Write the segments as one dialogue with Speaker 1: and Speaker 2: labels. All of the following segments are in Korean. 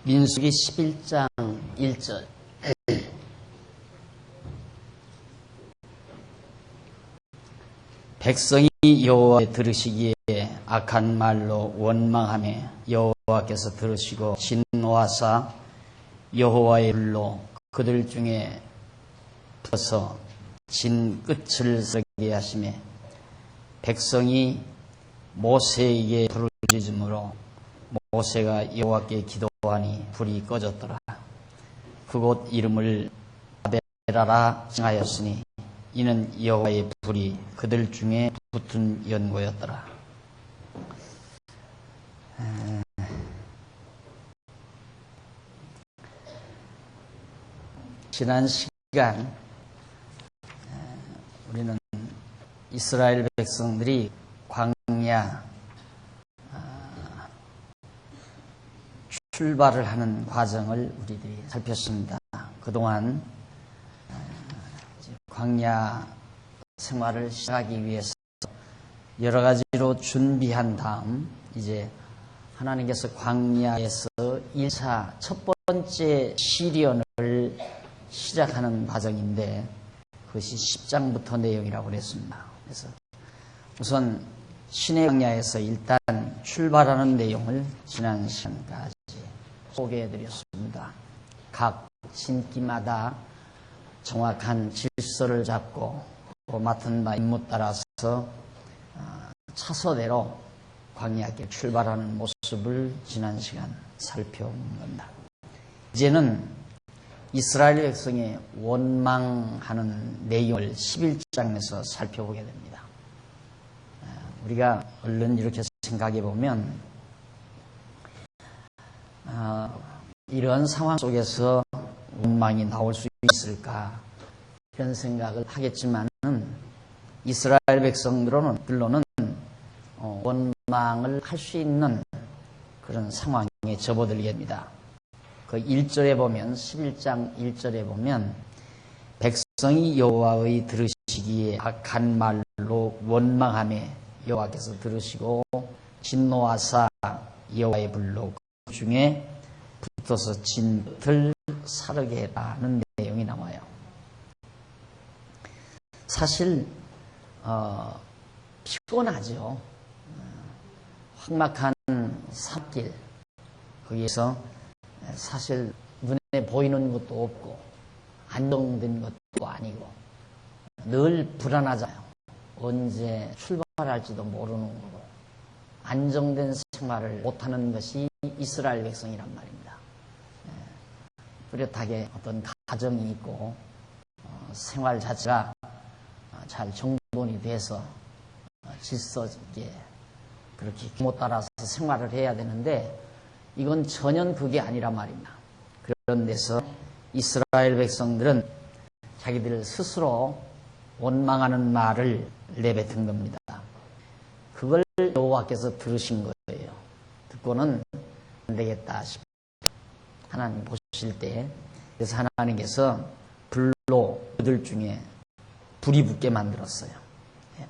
Speaker 1: 민수기 11장 1절. 백성이 여호와의 들으시기에 악한 말로 원망하며 여호와께서 들으시고 진노하사 여호와의 불로 그들 중에 붙어서 진 끝을 서게 하시며 백성이 모세에게 부르짖음으로 모세가 여호와께 기도하니 불이 꺼졌더라. 그곳 이름을 아벨하라 칭하였으니 이는 여호와의 불이 그들 중에 붙은 연고였더라. 지난 시간 우리는 이스라엘 백성들이 광야 출발을 하는 과정을 우리들이 살폈습니다. 그동안 광야 생활을 시작하기 위해서 여러 가지로 준비한 다음 이제 하나님께서 광야에서 1차 첫 번째 시련을 시작하는 과정인데 그것이 10장부터 내용이라고 그랬습니다. 그래서 우선 신의 광야에서 일단 출발하는 내용을 지난 시간까지 소개해드렸습니다. 각 신기마다 정확한 질서를 잡고 또 맡은 바 임무 따라서 차서대로 광야에 출발하는 모습을 지난 시간 살펴본 겁니다. 이제는 이스라엘 백성의 원망하는 내용을 11장에서 살펴보게 됩니다. 우리가 얼른 이렇게 생각해 보면 이런 상황 속에서 원망이 나올 수 있을까 이런 생각을 하겠지만은 이스라엘 백성들로는 원망을 할 수 있는 그런 상황에 접어들게 됩니다. 그 1절에 보면 11장 1절에 보면 백성이 여호와의 들으시기에 악한 말로 원망하며 여호와께서 들으시고 진노하사 여호와의 불로 그 중에 붙어서 진을 사르게 했다는 내용이 나와요. 사실 피곤하죠. 확막한 산길 거기에서 사실 눈에 보이는 것도 없고 안정된 것도 아니고 늘 불안하잖아요. 언제 출발할지도 모르는 거고 안정된 생활을 못하는 것이 이스라엘 백성이란 말입니다. 뚜렷하게 어떤 가정이 있고 생활 자체가 잘 정돈이 돼서 질서 있게 그렇게 규모 따라서 생활을 해야 되는데 이건 전혀 그게 아니란 말입니다. 그런 데서 이스라엘 백성들은 자기들 스스로 원망하는 말을 내뱉은 겁니다. 그걸 여호와께서 들으신 거예요. 듣고는 안 되겠다 싶어 하나님 보실 때 그래서 하나님께서 불로 그들 중에 불이 붙게 만들었어요.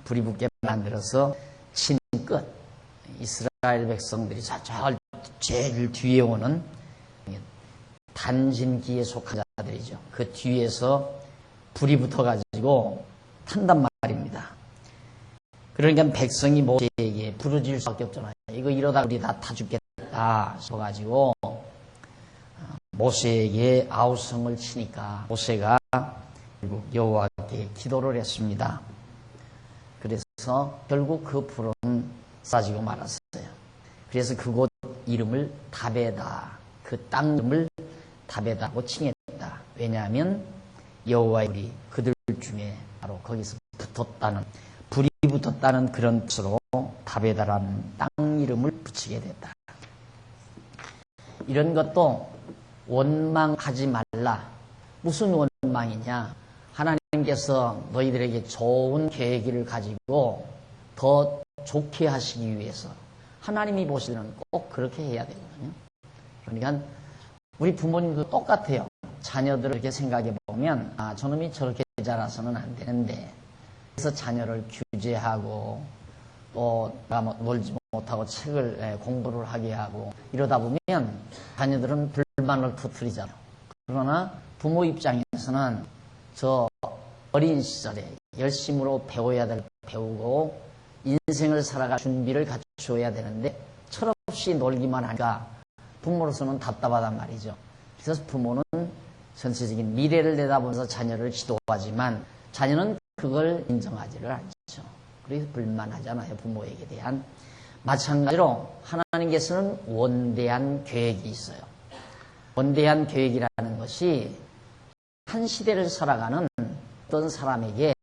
Speaker 1: 불이 붙게 만들어서 진 끝 이스라엘 백성들이 제일 뒤에 오는 단진기에 속한 자들이죠. 그 뒤에서 불이 붙어가지고 탄단 말입니다. 그러니까 백성이 모세에게 부르짖을 수밖에 없잖아요. 이거 이러다 우리 다 죽겠다 싶어가지고 모세에게 아우성을 치니까 모세가 결국 여호와께 기도를 했습니다. 그래서 결국 그 불은 쏴지고 말았어요. 그래서 그곳 이름을 다베다, 그 땅 이름을 다베다고 칭했다. 왜냐하면 여호와의 불이 그들 중에 바로 거기서 붙었다는 불이 붙었다는 그런 뜻으로 다베다라는 땅 이름을 붙이게 됐다. 이런 것도 원망하지 말라. 무슨 원망이냐? 하나님께서 너희들에게 좋은 계획을 가지고 더 좋게 하시기 위해서 하나님이 보실 때는 꼭 그렇게 해야 되거든요. 그러니까 우리 부모님도 똑같아요. 자녀들을 이렇게 생각해 보면 저놈이 저렇게 자라서는 안 되는데 그래서 자녀를 규제하고 또 놀지 못하고 책을 공부를 하게 하고 이러다 보면 자녀들은 불만을 터뜨리잖아요. 그러나 부모 입장에서는 저 어린 시절에 열심으로 배워야 될 배우고 인생을 살아갈 준비를 갖춰야 되는데 철없이 놀기만 하니까 부모로서는 답답하단 말이죠. 그래서 부모는 전체적인 미래를 내다보면서 자녀를 지도하지만 자녀는 그걸 인정하지를 않죠. 그래서 불만하잖아요. 부모에게 대한. 마찬가지로 하나님께서는 원대한 계획이 있어요. 원대한 계획이라는 것이 한 시대를 살아가는 어떤 사람에게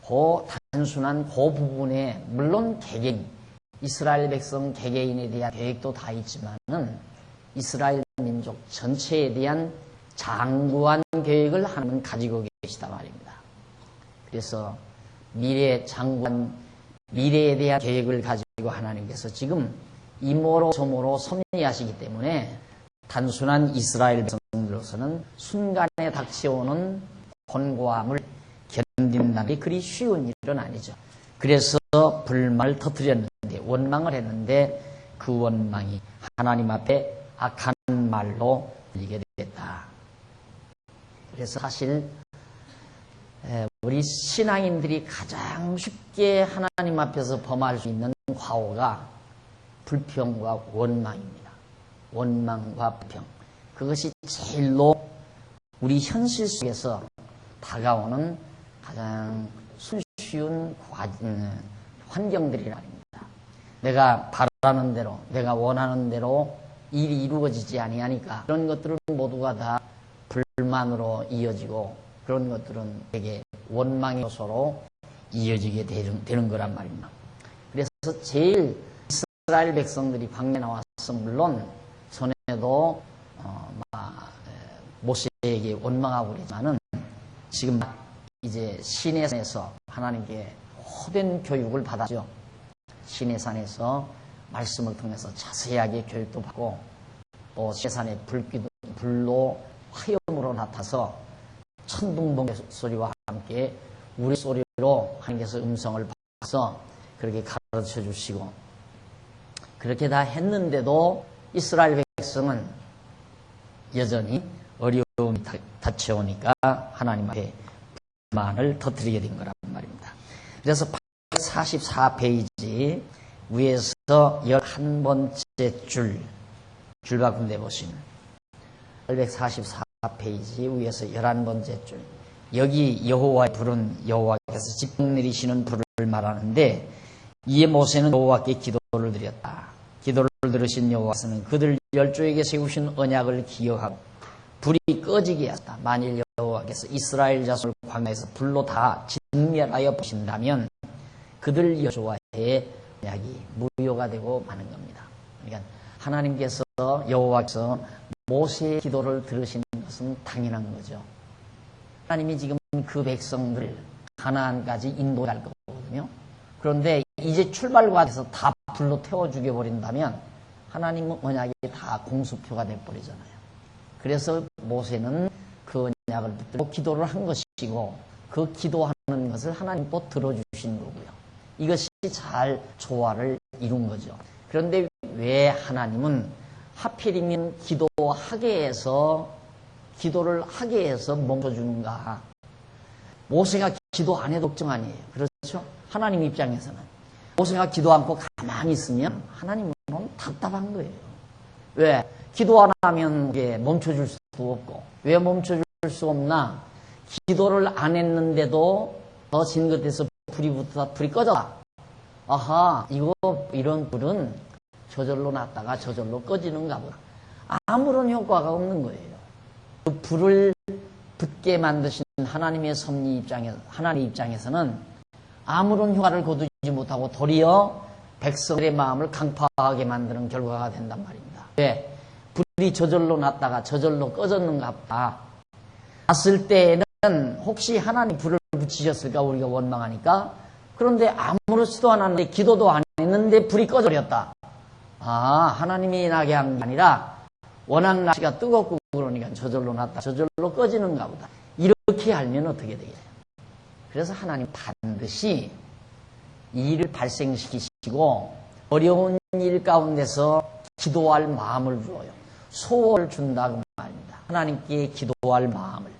Speaker 1: 그 단순한 그 부분에 물론 개개인, 이스라엘 백성 개개인에 대한 계획도 다 있지만은 이스라엘 민족 전체에 대한 장구한 계획을 하나님은 가지고 계시다 말입니다. 그래서 장구한 미래에 대한 계획을 가지고 하나님께서 지금 이모로 저모로 섭리하시기 때문에 단순한 이스라엘 백성들로서는 순간에 닥쳐오는 권고함을 견딘다는 게 그리 쉬운 일은 아니죠. 그래서 불만을 터뜨렸는데 원망을 했는데 그 원망이 하나님 앞에 악한 말로 들리게 됐다. 그래서 사실 우리 신앙인들이 가장 쉽게 하나님 앞에서 범할 수 있는 과오가 불평과 원망입니다. 원망과 불평. 그것이 제일로 우리 현실 속에서 다가오는 가장 쉬운 환경들이라 말입니다. 내가 바라는 대로, 내가 원하는 대로 일이 이루어지지 아니하니까 그런 것들은 모두가 다 불만으로 이어지고 그런 것들은 되게 원망의 요소로 이어지게 되는 거란 말입니다. 그래서 제일 이스라엘 백성들이 광야에 나와서 물론 전에도 모세에게 원망하고 그랬지만은 지금 이제 시내산에서 하나님께 호된 교육을 받았죠. 시내산에서 말씀을 통해서 자세하게 교육도 받고 또 시내산에 불로 화염으로 나타서 천둥번개 소리와 함께 우리 소리로 하나님께서 음성을 받아서 그렇게 가르쳐 주시고 그렇게 다 했는데도 이스라엘 백성은 여전히 어려움이 닥쳐오니까 하나님 앞에 불만을 터뜨리게 된 거란 말입니다. 그래서 44페이지 위에서 11번째 줄 바꾼 데 보시면 844페이지 위에서 11번째 줄 여기 여호와의 불은 여호와께서 직분 내리시는 불을 말하는데 이에 모세는 여호와께 기도를 드렸다. 기도를 들으신 여호와께서는 그들 열조에게 세우신 언약을 기억하고 불이 꺼지게 하셨다. 만일 여호와께서 이스라엘 자손을 광야에서 불로 다 진멸하여 보신다면 그들 열조와의 언약이 무효가 되고 마는 겁니다. 그러니까 하나님께서 여호와께서 모세의 기도를 들으시는 것은 당연한 거죠. 하나님이 지금 그 백성들 가나안까지 인도할 거거든요. 그런데 이제 출발과에서 다 불로 태워 죽여버린다면 하나님의 언약이 다 공수표가 돼버리잖아요. 그래서 모세는 그 언약을 붙들고 기도를 한 것이고 그 기도하는 것을 하나님 또 들어주신 거고요. 이것이 잘 조화를 이룬 거죠. 그런데 왜 하나님은 하필이면 기도를 하게 해서 멈춰주는가? 모세가 기도 안 해도 걱정 아니에요. 그렇죠? 하나님 입장에서는. 모세가 기도 않고 가만히 있으면 하나님은 답답한 거예요. 왜? 기도 안 하면 멈춰줄 수도 없고. 왜 멈춰줄 수 없나? 기도를 안 했는데도 더 진 것에서 불이 꺼졌다. 아하, 이런 불은 저절로 났다가 저절로 꺼지는가 보다. 아무런 효과가 없는 거예요. 그 불을 붙게 만드신 하나님 입장에서는 아무런 효과를 거두지 못하고 도리어 백성들의 마음을 강팍하게 만드는 결과가 된단 말입니다. 왜? 불이 저절로 났다가 저절로 꺼졌는가 보다. 났을 때에는 혹시 하나님 불을 붙이셨을까 우리가 원망하니까. 그런데 아무렇지도 않았는데 기도도 안 했는데 불이 꺼져버렸다. 아, 하나님이 나게 한 게 아니라 워낙 날씨가 뜨겁고 그러니까 저절로 났다. 저절로 꺼지는가 보다. 이렇게 알면 어떻게 되겠어요? 그래서 하나님 반드시 이 일을 발생시키시고 어려운 일 가운데서 기도할 마음을 주어요. 소원을 준다고 말입니다. 하나님께 기도할 마음을.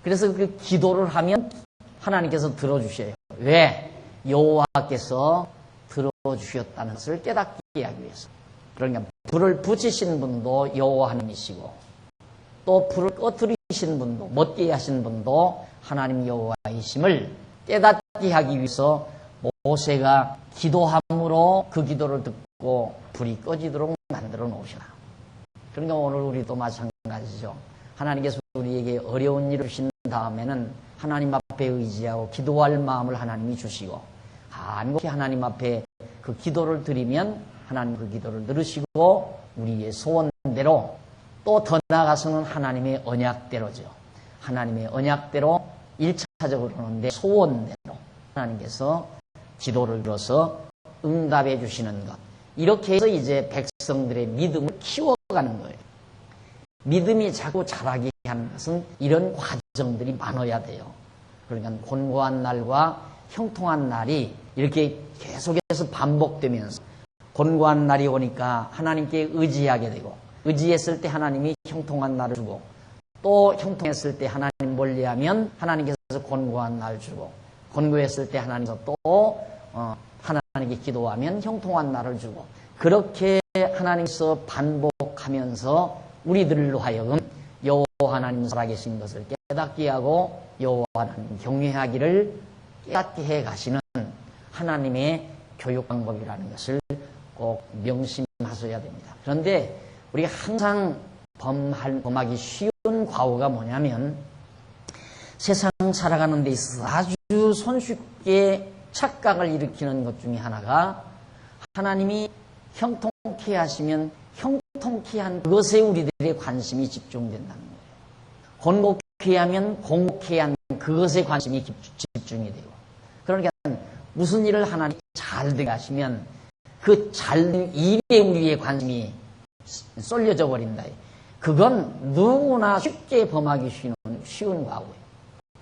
Speaker 1: 그래서 그 기도를 하면 하나님께서 들어주셔요. 왜? 여호와께서 들어주셨다는 것을 깨닫게 하기 위해서. 그러니까 불을 붙이신 분도 여호와 하나님이시고 또 불을 꺼뜨리신 분도 멎게 하신 분도 하나님 여호와이심을 깨닫게 하기 위해서 모세가 기도함으로 그 기도를 듣고 불이 꺼지도록 만들어 놓으시나. 그러니까 오늘 우리도 마찬가지죠. 하나님께서 우리에게 어려운 일을 주신 다음에는 하나님 앞에 의지하고 기도할 마음을 하나님이 주시고 간곡히 하나님 앞에 그 기도를 드리면 하나님 그 기도를 들으시고 우리의 소원대로 또 더 나아가서는 하나님의 언약대로죠. 하나님의 언약대로 1차적으로는 내 소원대로 하나님께서 기도를 들어서 응답해 주시는 것. 이렇게 해서 이제 백성들의 믿음을 키워가는 거예요. 믿음이 자꾸 자라게 하는 것은 이런 과정들이 많아야 돼요. 그러니까 곤고한 날과 형통한 날이 이렇게 계속해서 반복되면서 곤고한 날이 오니까 하나님께 의지하게 되고 의지했을 때 하나님이 형통한 날을 주고 또 형통했을 때 하나님 멀리하면 하나님께서 곤고한 날 주고 곤고했을 때 하나님께서 또 하나님께 기도하면 형통한 날을 주고 그렇게 하나님께서 반복하면서 우리들로 하여금 여호와 하나님 살아계신 것을 깨닫게 하고 여호와 하나님 경외하기를 깨닫게 해 가시는 하나님의 교육 방법이라는 것을 꼭 명심하셔야 됩니다. 그런데 우리가 항상 범하기 쉬운 과오가 뭐냐면 세상 살아가는 데 있어서 아주 손쉽게 착각을 일으키는 것 중에 하나가 하나님이 형통케 하시면 형통케 한 그것에 우리들의 관심이 집중된다는 거예요. 곤곡케 하면 곤곡케 한 그것에 관심이 집중이 되고 그러니까 무슨 일을 하나님이 잘 되게 하시면 그 잘된 일에 우리의 관심이 쏠려져 버린다. 그건 누구나 쉽게 범하기 쉬운 과오예요.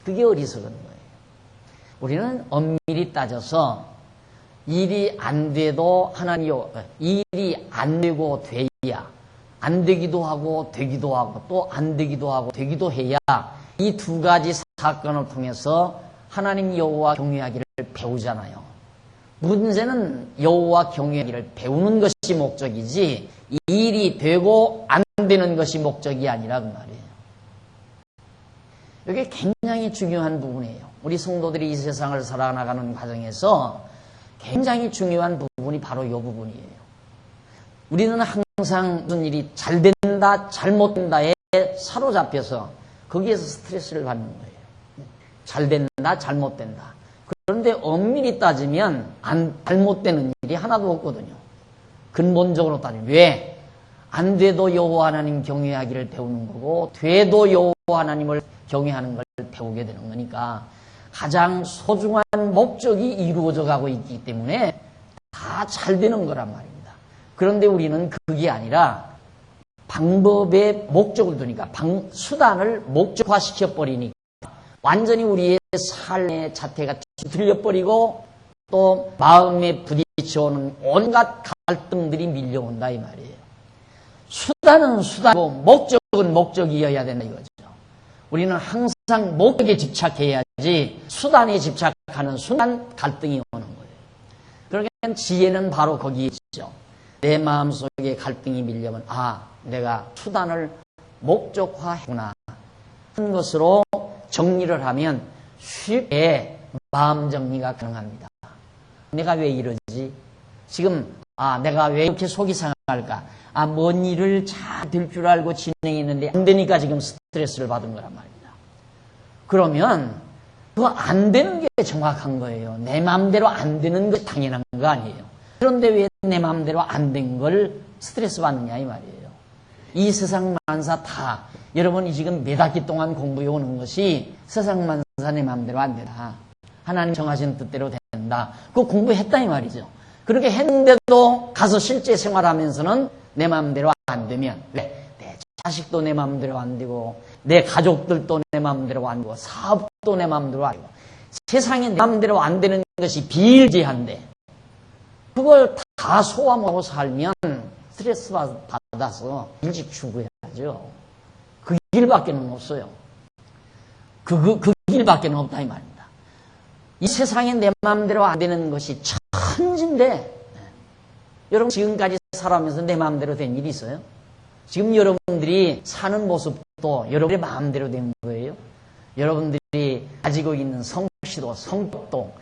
Speaker 1: 그게 어리석은 거예요. 우리는 엄밀히 따져서 일이 안 돼도 일이 안 되고 돼야 안 되기도 하고 되기도 하고 또 안 되기도 하고 되기도 해야 이 두 가지 사건을 통해서 하나님 여호와 경외하기를 배우잖아요. 문제는 여호와 경외하기를 배우는 것이 목적이지 일이 되고 안 되는 것이 목적이 아니라 그 말이에요. 이게 굉장히 중요한 부분이에요. 우리 성도들이 이 세상을 살아나가는 과정에서 굉장히 중요한 부분이 바로 이 부분이에요. 우리는 항상 무슨 일이 잘 된다, 잘못된다에 사로잡혀서 거기에서 스트레스를 받는 거예요. 잘 된다, 잘못된다. 그런데 엄밀히 따지면 잘못되는 일이 하나도 없거든요. 근본적으로 따지면 왜? 안 돼도 여호와 하나님 경외하기를 배우는 거고 돼도 여호와 하나님을 경외하는 걸 배우게 되는 거니까 가장 소중한 목적이 이루어져 가고 있기 때문에 다 잘 되는 거란 말입니다. 그런데 우리는 그게 아니라 방법의 목적을 두니까 수단을 목적화시켜버리니까 완전히 우리의 삶의 자태가 뒤틀려버리고 또 마음에 부딪혀오는 온갖 갈등들이 밀려온다 이 말이에요. 수단은 수단이고 목적은 목적이어야 된다 이거죠. 우리는 항상 목적에 집착해야지 수단에 집착하는 순간 갈등이 오는 거예요. 그러니까 지혜는 바로 거기에 있죠. 내 마음속에 갈등이 밀려면 내가 수단을 목적화했구나 하는 것으로 정리를 하면 쉽게 마음 정리가 가능합니다. 내가 왜 이러지? 지금 내가 왜 이렇게 속이 상할까? 뭔 일을 잘 될 줄 알고 진행했는데 안 되니까 지금 스트레스를 받은 거란 말입니다. 그러면 그거 안 되는 게 정확한 거예요. 내 마음대로 안 되는 게 당연한 거 아니에요. 그런데 왜 내 마음대로 안 된 걸 스트레스 받느냐 이 말이에요. 이 세상 만사 다 여러분이 지금 몇 학기 동안 공부해 오는 것이 세상 만사 내 마음대로 안 된다. 하나님 정하신 뜻대로 된다. 그거 공부했다 이 말이죠. 그렇게 했는데도 가서 실제 생활하면서는 내 마음대로 안 되면 내 자식도 내 마음대로 안 되고 내 가족들도 내 마음대로 안 되고 사업도 내 마음대로 안 되고 세상에 내 마음대로 안 되는 것이 비일비한데 그걸 다 소화하고 살면 스트레스 받아서 일찍 죽어요. 해야죠. 그 길밖에는 없어요. 그 길밖에는 없다 이 말입니다. 이 세상에 내 마음대로 안 되는 것이 천진데, 여러분 지금까지 살아오면서 내 마음대로 된 일이 있어요? 지금 여러분들이 사는 모습도 여러분의 마음대로 된 거예요? 여러분들이 가지고 있는 성취도, 성격도,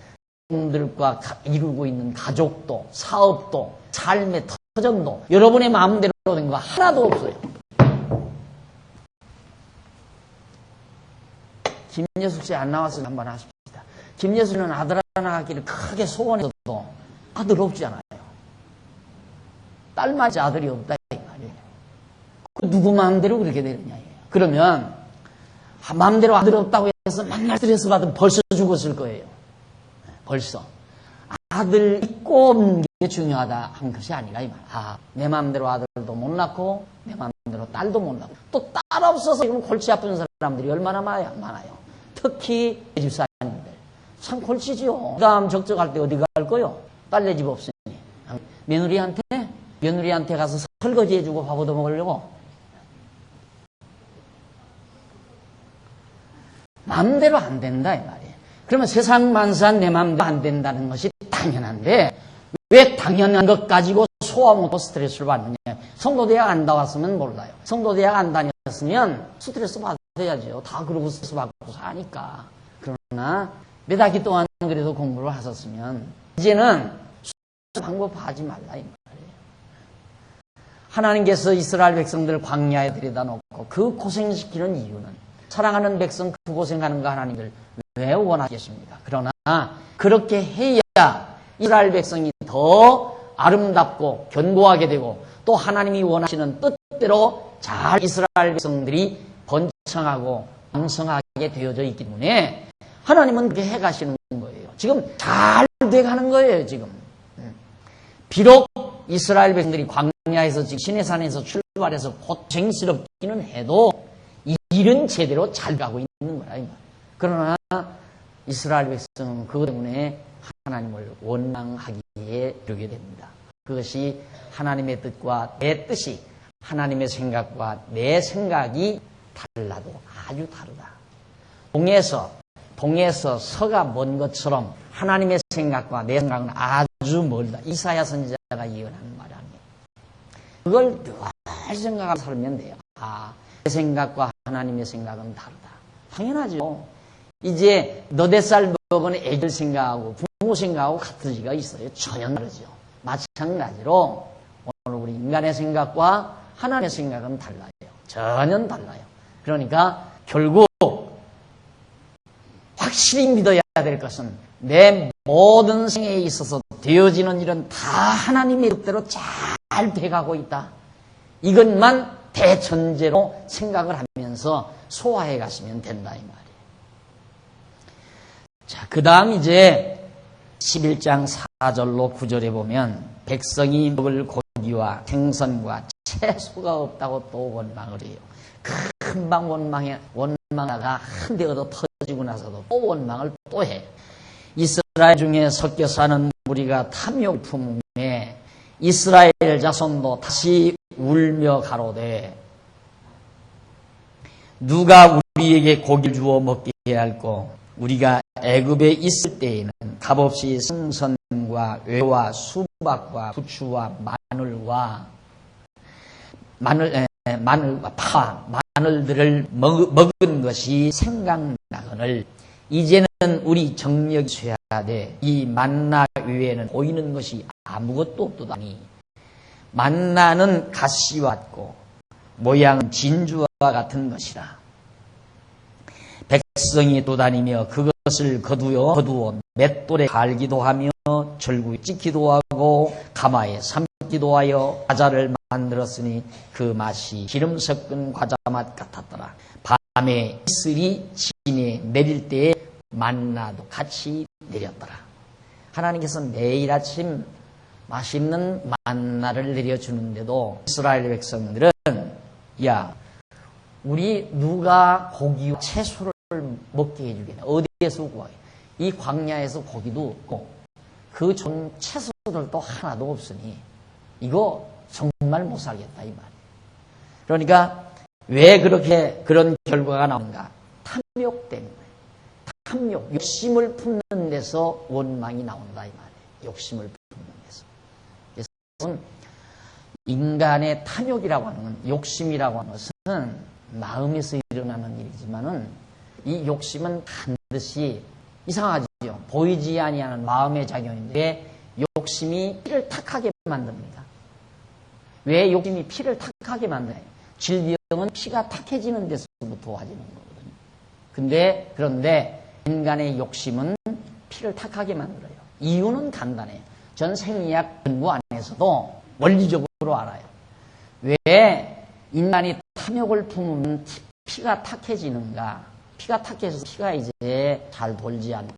Speaker 1: 여러분들과 이루고 있는 가족도, 사업도, 삶의 터전도 여러분의 마음대로 된 거 하나도 없어요. 김예숙 씨 안 나왔으면 한번 하십시다. 김예숙은 아들 하나 낳기를 크게 소원해서도 아들 없잖아요. 딸맞이 아들이 없다 이 말이에요. 누구 마음대로 그렇게 되느냐. 그러면 마음대로 아들 없다고 해서 맨날 스트레스 받으면 벌써 죽었을 거예요. 벌써. 아들 있고 없는 게 중요하다 한 것이 아니라 이 말. 내 마음대로 아들도 못 낳고 내 마음대로 딸도 못 낳고 또 딸 없어서 지금 골치 아픈 사람들이 얼마나 많아요. 특히 집사님들. 참 골치지요. 그 다음 적적할 때 어디 갈 거요? 딸네 집 없으니. 며느리한테 가서 설거지 해주고 밥 얻어 먹으려고. 마음대로 안 된다 이 말이에요. 그러면 세상 만사 내 마음대로 안 된다는 것이 당연한데 왜 당연한 것 가지고 소화하고 스트레스를 받느냐. 성도대학 안 나왔으면 몰라요. 성도대학 안 다녔으면 스트레스 받아야죠. 다 그러고 스트레스 받고 사니까. 그러나 몇 학기 동안 그래도 공부를 하셨으면 이제는 방법 하지 말라 이 말이에요. 하나님께서 이스라엘 백성들을 광야에 들여다 놓고 그 고생시키는 이유는 사랑하는 백성 그 고생하는 거 하나님들 왜 원하겠습니까? 그러나 그렇게 해야 이스라엘 백성이 더 아름답고 견고하게 되고 또 하나님이 원하시는 뜻대로 잘 이스라엘 백성들이 번창하고 왕성하게 되어져 있기 때문에 하나님은 그렇게 해가시는 거예요. 지금 잘 돼가는 거예요. 지금. 비록 이스라엘 백성들이 광야에서 시내산에서 출발해서 고생스럽기는 해도 일은 제대로 잘 가고 있는 거라. 그러나 이스라엘 백성은 그것 때문에 하나님을 원망하기에 이르게 됩니다. 그것이 하나님의 뜻과 내 뜻이 하나님의 생각과 내 생각이 달라도 아주 다르다. 동에서 서가 먼 것처럼 하나님의 생각과 내 생각은 아주 멀다. 이사야 선지자가 예언하는 말 아니에요. 그걸 늘 생각하고 살면 돼요. 내 생각과 하나님의 생각은 다르다. 당연하죠. 이제 너댓 살 먹은 애들 생각하고 부모 생각하고 같은 지가 있어요. 전혀 다르죠. 마찬가지로 오늘 우리 인간의 생각과 하나님의 생각은 달라요. 전혀 달라요. 그러니까 결국 확실히 믿어야 될 것은 내 모든 생에 있어서 되어지는 일은 다 하나님의 뜻대로 잘 돼가고 있다. 이것만 대전제로 생각을 하면서 소화해 가시면 된다 이 말이에요. 자, 그 다음 이제 11장 4절로 9절에 보면 백성이 먹을 고기와 생선과 채소가 없다고 또 원망을 해요. 금방 원망하다가 한 대 얻어 터지고 나서도 또 원망을 또 해. 이스라엘 중에 섞여 사는 무리가 탐욕 품에 이스라엘 자손도 다시 울며 가로되 누가 우리에게 고기를 주어 먹게 할꼬. 우리가 애굽에 있을 때에는 값없이 생선과 외와 수박과 부추와 마늘과 파, 마늘들을 먹은 것이 생각나거늘 이제는 우리 정력이 쇠하되 이 만나 외에는 보이는 것이 아무것도 없도다니. 만나는 가시와 같고 모양은 진주와 같은 것이라. 백성이 도다니며 그것을 거두어 맷돌에 갈기도 하며 절구에 찍기도 하고 가마에 삶기도 하여 과자를 만들었으니 그 맛이 기름 섞은 과자 맛 같았더라. 밤에 이슬이 진에 내릴 때에 만나도 같이 내렸더라. 하나님께서 매일 아침 맛있는 만나를 내려주는데도 이스라엘 백성들은 야, 우리 누가 고기와 채소를 먹게 해주겠냐. 어디에서 구하게. 이 광야에서 고기도 없고 그 좋은 채소들도 하나도 없으니 이거 정말 못 살겠다 이 말이에요. 그러니까 왜 그렇게 그런 결과가 나오는가? 탐욕 때문에. 탐욕, 욕심을 품는 데서 원망이 나온다 이 말이에요. 욕심을 품는 데서. 그래서 인간의 탐욕이라고 하는 건, 욕심이라고 하는 것은 마음에서 일어나는 일이지만은 이 욕심은 반드시 이상하죠. 보이지 아니하는 마음의 작용인데 욕심이 피를 탁하게 만듭니다. 왜 욕심이 피를 탁하게 만드나요? 질병은 피가 탁해지는 데서부터 와지는 거거든요. 그런데 인간의 욕심은 피를 탁하게 만들어요. 이유는 간단해요. 전 생리학 연구 안에서도 원리적으로 알아요. 왜 인간이 탐욕을 품으면 피가 탁해지는가? 피가 탁해져서 피가 이제 잘 돌지 않고,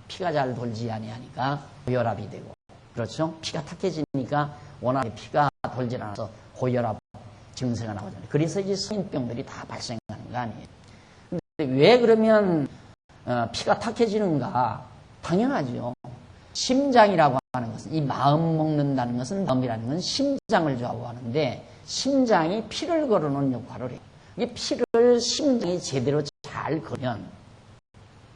Speaker 1: 피가 잘 돌지 아니하니까 고혈압이 되고, 그렇죠? 피가 탁해지니까 워낙에 피가 돌지 않아서 고혈압 증세가 나오잖아요. 그래서 이제 성인병들이 다 발생하는 거 아니에요. 근데 왜 그러면 피가 탁해지는가? 당연하죠. 심장이라고 하는 것은, 이 마음 먹는다는 것은, 마음이라는 건 심장을 좌우하는데 심장이 피를 걸어놓은 역할을 해요. 이 피를 심장이 제대로 잘 걸면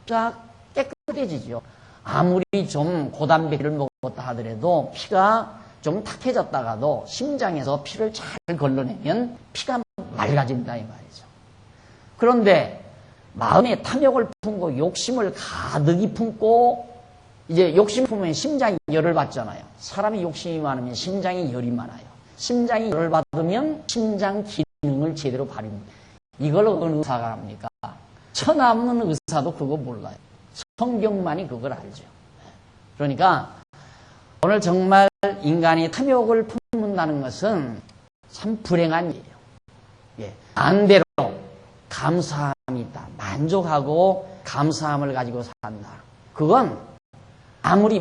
Speaker 1: 피가 깨끗해지죠. 아무리 좀 고단백을 먹었다 하더라도 피가 좀 탁해졌다가도 심장에서 피를 잘 걸러내면 피가 맑아진다 이 말이죠. 그런데 마음에 탐욕을 품고 욕심을 가득히 품고, 이제 욕심 품으면 심장이 열을 받잖아요. 사람이 욕심이 많으면 심장이 열이 많아요. 심장이 열을 받으면 심장 기능을 제대로 발휘합니다. 이걸 어느 의사가 합니까? 천하 없는 의사도 그거 몰라요. 성경만이 그걸 알죠. 그러니까 오늘 정말 인간이 탐욕을 품는다는 것은 참 불행한 일이에요. 예. 반대로 감사함이 있다. 만족하고 감사함을 가지고 산다. 그건 아무리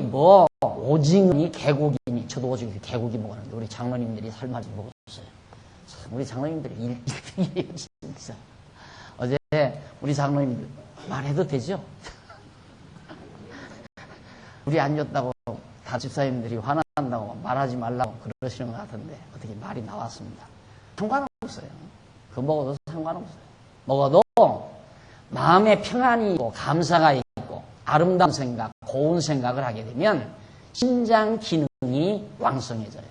Speaker 1: 오징어니 개고기니, 저도 오징어 개고기 먹었는데 우리 장로님들이 삶아서 먹었어요. 우리 장로님들이 1등이에요 진짜. 어제 우리 장로님들 말해도 되죠? 우리 안 줬다고 다 집사님들이 화난다고 말하지 말라고 그러시는 것 같은데 어떻게 말이 나왔습니다. 상관없어요. 그거 먹어도 상관없어요. 먹어도 마음에 평안이 있고 감사가 있고 아름다운 생각, 고운 생각을 하게 되면 심장 기능이 왕성해져요.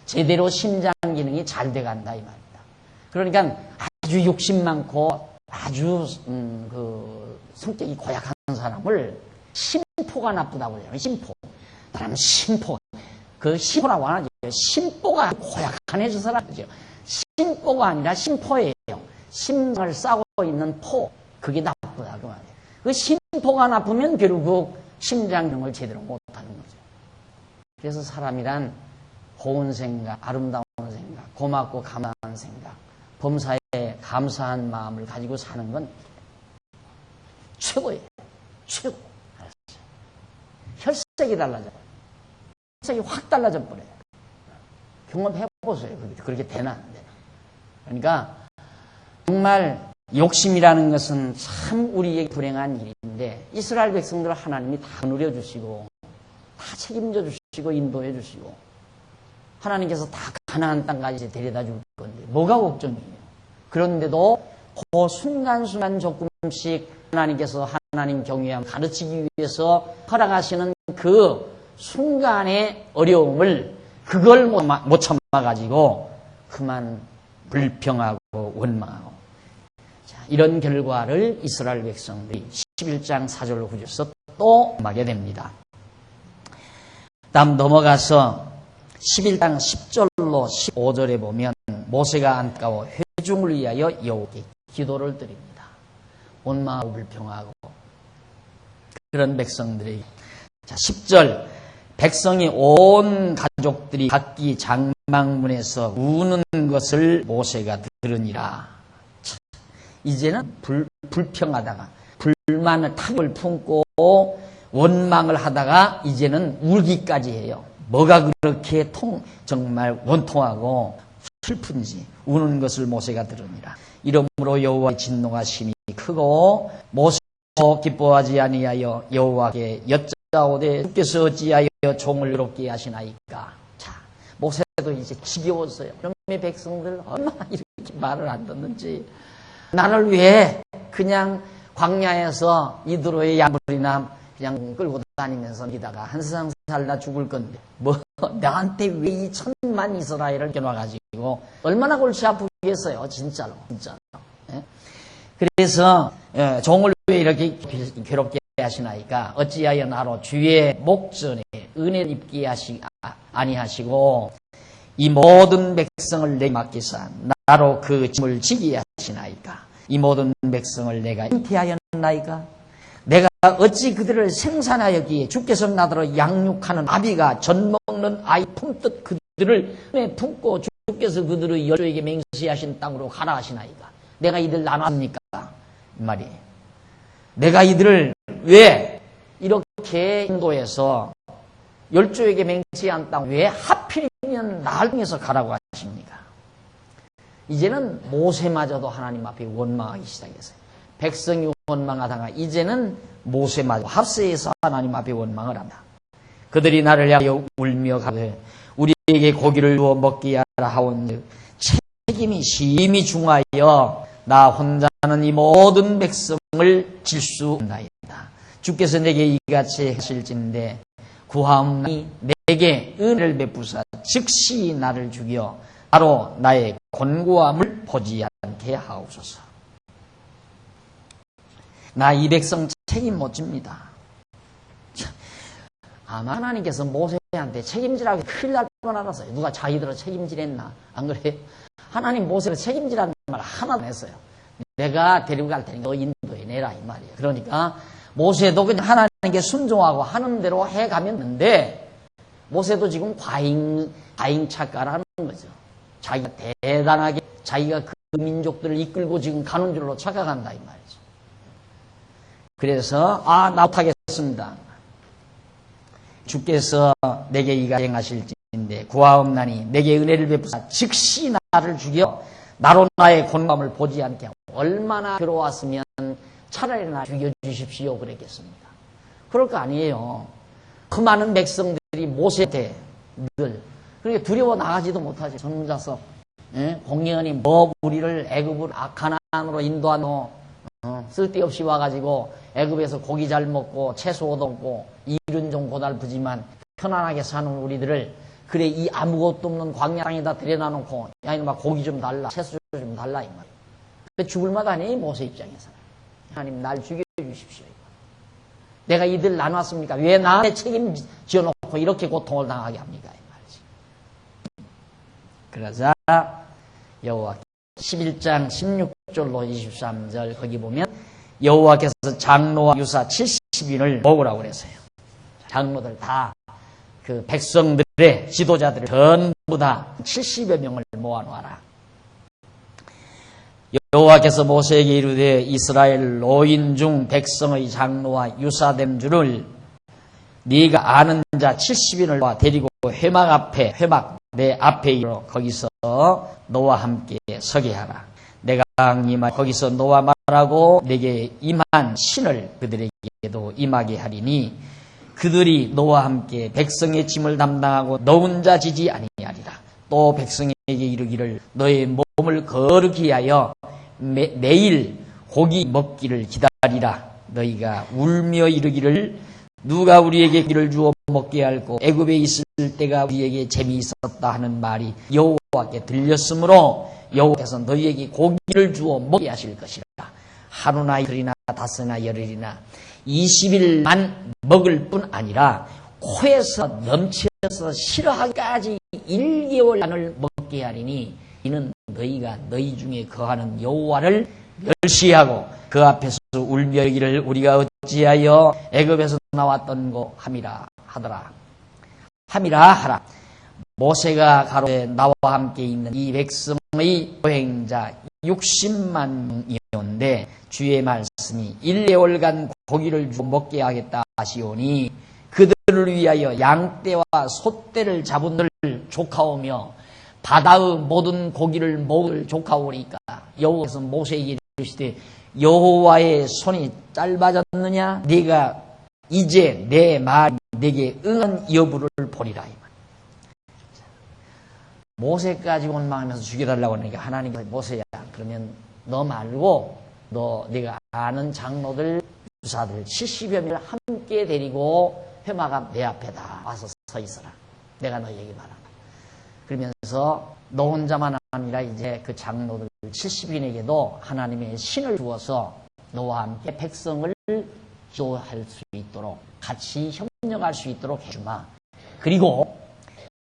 Speaker 1: 제대로 심장 기능이 잘 돼간다 이 말입니다. 그러니까 아주 욕심 많고 아주 성격이 고약한 사람을 심포가 나쁘다고 해요. 심포. 사람 심포. 그 심포라고 안 하죠. 심포가 고약한 저 사람이죠. 심포가 아니라 심포예요. 심장을 싸고 있는 포. 그게 나쁘다 그 말이에요. 그 심포가 나쁘면 결국 심장 기능을 제대로 못하는 거죠. 그래서 사람이란 고운 생각, 아름다운 생각, 고맙고 감사한 생각, 범사에 감사한 마음을 가지고 사는 건 최고예요. 최고. 혈색이 달라져요. 혈색이 확 달라져 버려요. 경험해보세요. 그렇게 되나 안 되나. 그러니까 정말 욕심이라는 것은 참 우리에게 불행한 일인데 이스라엘 백성들을 하나님이 다 누려주시고 다 책임져 주시고 인도해 주시고 하나님께서 다 가나안 땅까지 데려다 줄 건데 뭐가 걱정이에요. 그런데도 그 순간순간 조금씩 하나님께서 하나님 경외함 가르치기 위해서 허락하시는 그 순간의 어려움을 그걸 못 참아가지고 그만 불평하고 원망하고 자, 이런 결과를 이스라엘 백성들이 11장 4절로 9절에서 또 하게 됩니다. 다음 넘어가서 11장 10절로 15절에 보면 모세가 안타까워 회중을 위하여 여호와께 기도를 드립니다. 원망하고 불평하고 그런 백성들이 자 10절 백성이 온 가족들이 각기 장막문에서 우는 것을 모세가 들으니라. 이제는 불평하다가 불만을 탐을 품고 원망을 하다가 이제는 울기까지 해요. 뭐가 그렇게 정말 원통하고 슬픈지 우는 것을 모세가 들으니라. 이러므로 여호와의 진노가 심히 크고 모세도 기뻐하지 아니하여 여호와께 여짜오되 주께서 어찌하여 종을 괴롭게 하시나이까. 자, 모세도 이제 지겨웠어요. 그놈의 백성들 얼마나 이렇게 말을 안 듣는지. 나를 위해 그냥 광야에서 이드로의 양물이나 그냥 끌고 다니면서 기다가 한 세상 살다 죽을 건데 뭐 나한테 왜 이 천만 이스라엘을 겨눠가지고 얼마나 골치 아프겠어요. 진짜로. 예? 그래서 종을 왜 이렇게 괴롭게 하시나이까 어찌하여 나로 주의 목전에 은혜를 입게 아니하시고 이 모든 백성을 내게 맡기사 나로 그 짐을 지게 하시나이까. 이 모든 백성을 내가 잉태하였나이까. 내가 어찌 그들을 생산하였기에 주께서 나더러 양육하는 아비가 젖 먹는 아이 품듯 그들을 품에 품고 주께서 그들의 열조에게 맹세하신 땅으로 가라 하시나이까. 내가 이들 나눴습니까? 이 말이에요. 내가 이들을 왜 이렇게 인도해서 열조에게 맹세한 땅 왜 하필이면 나를 통해서 가라고 하십니까? 이제는 모세마저도 하나님 앞에 원망하기 시작했어요. 백성이 원망하다가 이제는 모세마저 합세해서 하나님 앞에 원망을 합니다. 그들이 나를 향하여 울며 가되 우리에게 고기를 주어 먹게 하라 하온 책임이 심히 중하여 나 혼자는 이 모든 백성을 질 수 없나이다. 주께서 내게 이같이 하실진데 구하옵나니 내게 은혜를 베푸사 즉시 나를 죽여 바로 나의 곤고함을 보지 않게 하옵소서. 나 이 백성 책임 못 집니다. 아마 하나님께서 모세한테 책임지라고 큰일 날 뻔 알았어요. 누가 자기들을 책임지랬나? 안 그래요? 하나님 모세를 책임지라는 말 하나도 안 했어요. 내가 데리고 갈 테니까 너 인도해 내라 이 말이에요. 그러니까 모세도 그냥 하나님께 순종하고 하는 대로 해가면 되는데 모세도 지금 과잉 착각하는 거죠. 자기가 대단하게 자기가 그 민족들을 이끌고 지금 가는 줄로 착각한다 이 말이죠. 그래서 나 못하겠습니다. 주께서 내게 이가 행하실진데 구하옵나니 내게 은혜를 베푸사 즉시 나를 죽여 나로 나의 곤감을 보지 않게 하고. 얼마나 괴로웠으면 차라리 나 죽여주십시오 그랬겠습니까? 그럴 거 아니에요. 그 많은 백성들이 모세한테 늘 그렇게 두려워 나가지도 못하지. 전 혼자서 공연히 뭐 우리를 애굽을 악한 안으로 인도하노. 쓸데없이 와가지고 애굽에서 고기 잘 먹고 채소 얻었고 일은 좀 고달프지만 편안하게 사는 우리들을 그래 이 아무것도 없는 광야 땅에다 들여놔놓고 야 이놈아 고기 좀 달라 채소 좀 달라 이 말이야. 죽을 맛 아니에요 모세 입장에서는. 하나님 날 죽여주십시오. 내가 이들 나눴습니까? 왜 나한테 책임져놓고 이렇게 고통을 당하게 합니까? 이 말이지. 그러자 여호와 11장 16절로 23절 거기 보면 여호와께서 장로와 유사 70인을 모으라고 그랬어요. 장로들 다 그 백성들의 지도자들을 전부 다 70여 명을 모아놓아라. 여호와께서 모세에게 이르되 이스라엘 노인 중 백성의 장로와 유사된 줄을 네가 아는 자 70인을 모아 데리고 회막 내 앞에 이르러 거기서 너와 함께 서게 하라. 내가 강림하 거기서 너와 말하고 내게 임한 신을 그들에게도 임하게 하리니 그들이 너와 함께 백성의 짐을 담당하고 너 혼자 지지 아니하리라. 또 백성에게 이르기를 너의 몸을 거룩히 하여 매일 고기 먹기를 기다리라. 너희가 울며 이르기를 누가 우리에게 고기를 주어 먹게 할꼬 애굽에 있을 때가 우리에게 재미있었다 하는 말이 여호와께 들렸으므로 여호와께서 너희에게 고기를 주어 먹게 하실 것이라. 하루나 이틀이나 닷새나 열흘이나 20일만 먹을 뿐 아니라 코에서 넘쳐서 싫어하기까지 1개월간을 먹게 하리니 이는 너희가 너희 중에 거하는 여호와를 멸시하고 그 앞에서 울며 이르기를 우리가 어찌하여 애굽에서 나왔던 거 함이라 하더라. 함이라 하라. 모세가 가로되 나와 함께 있는 이 백성의 여행자 60만 명이었는데 주의 말씀이 1개월간 고기를 주어 먹게 하겠다 하시오니 그들을 위하여 양떼와 소떼를 잡은 조카오며 바다의 모든 고기를 먹을 조카오니까 여호와께서 모세에게 이르시되 여호와의 손이 짧아졌느냐? 네가 이제 내 말이 내게 응한 여부를 보리라. 모세까지 원망하면서 죽여달라고 하니까 하나님께서 모세야, 그러면 너 말고 네가 아는 장로들, 유사들 70여 명을 함께 데리고 회막앞 내 앞에다 와서 서 있어라. 내가 너에게 말한다. 그러면서 너 혼자만 아니라 이제 그 장로들 70인에게도 하나님의 신을 주어서 너와 함께 백성을 기도할 수 있도록 같이 협력할 수 있도록 해주마. 그리고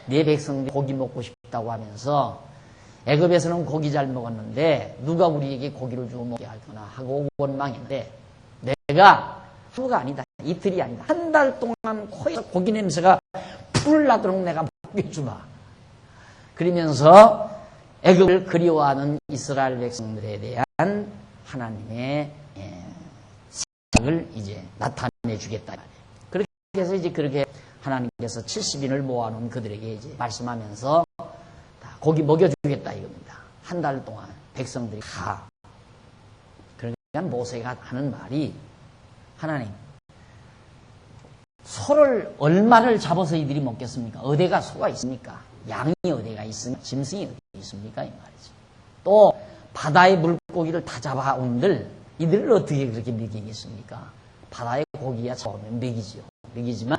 Speaker 1: 네 백성들이 고기 먹고 싶다고 하면서 애굽에서는 고기 잘 먹었는데 누가 우리에게 고기를 주고 먹게 할거나 하고 원망했는데 내가 하루가 아니다, 이틀이 아니다, 한 달 동안 코에서 고기 냄새가 풀 나도록 내가 먹여주마. 그러면서 애굽을 그리워하는 이스라엘 백성들에 대한 하나님의 생각을 이제 나타내 주겠다. 그렇게 해서 이제 그렇게 하나님께서 70인을 모아놓은 그들에게 이제 말씀하면서 다 고기 먹여주겠다 이겁니다. 한 달 동안 백성들이 다. 그러니까 모세가 하는 말이, 하나님, 소를 얼마를 잡아서 이들이 먹겠습니까? 어디가 소가 있습니까? 양이 어디가 있습니까? 짐승이 어디 있습니까? 이 말이죠. 또 바다의 물고기를 다 잡아온들 이들을 어떻게 그렇게 먹이겠습니까? 바다의 고기야 잡아오면 먹이지요. 먹이지만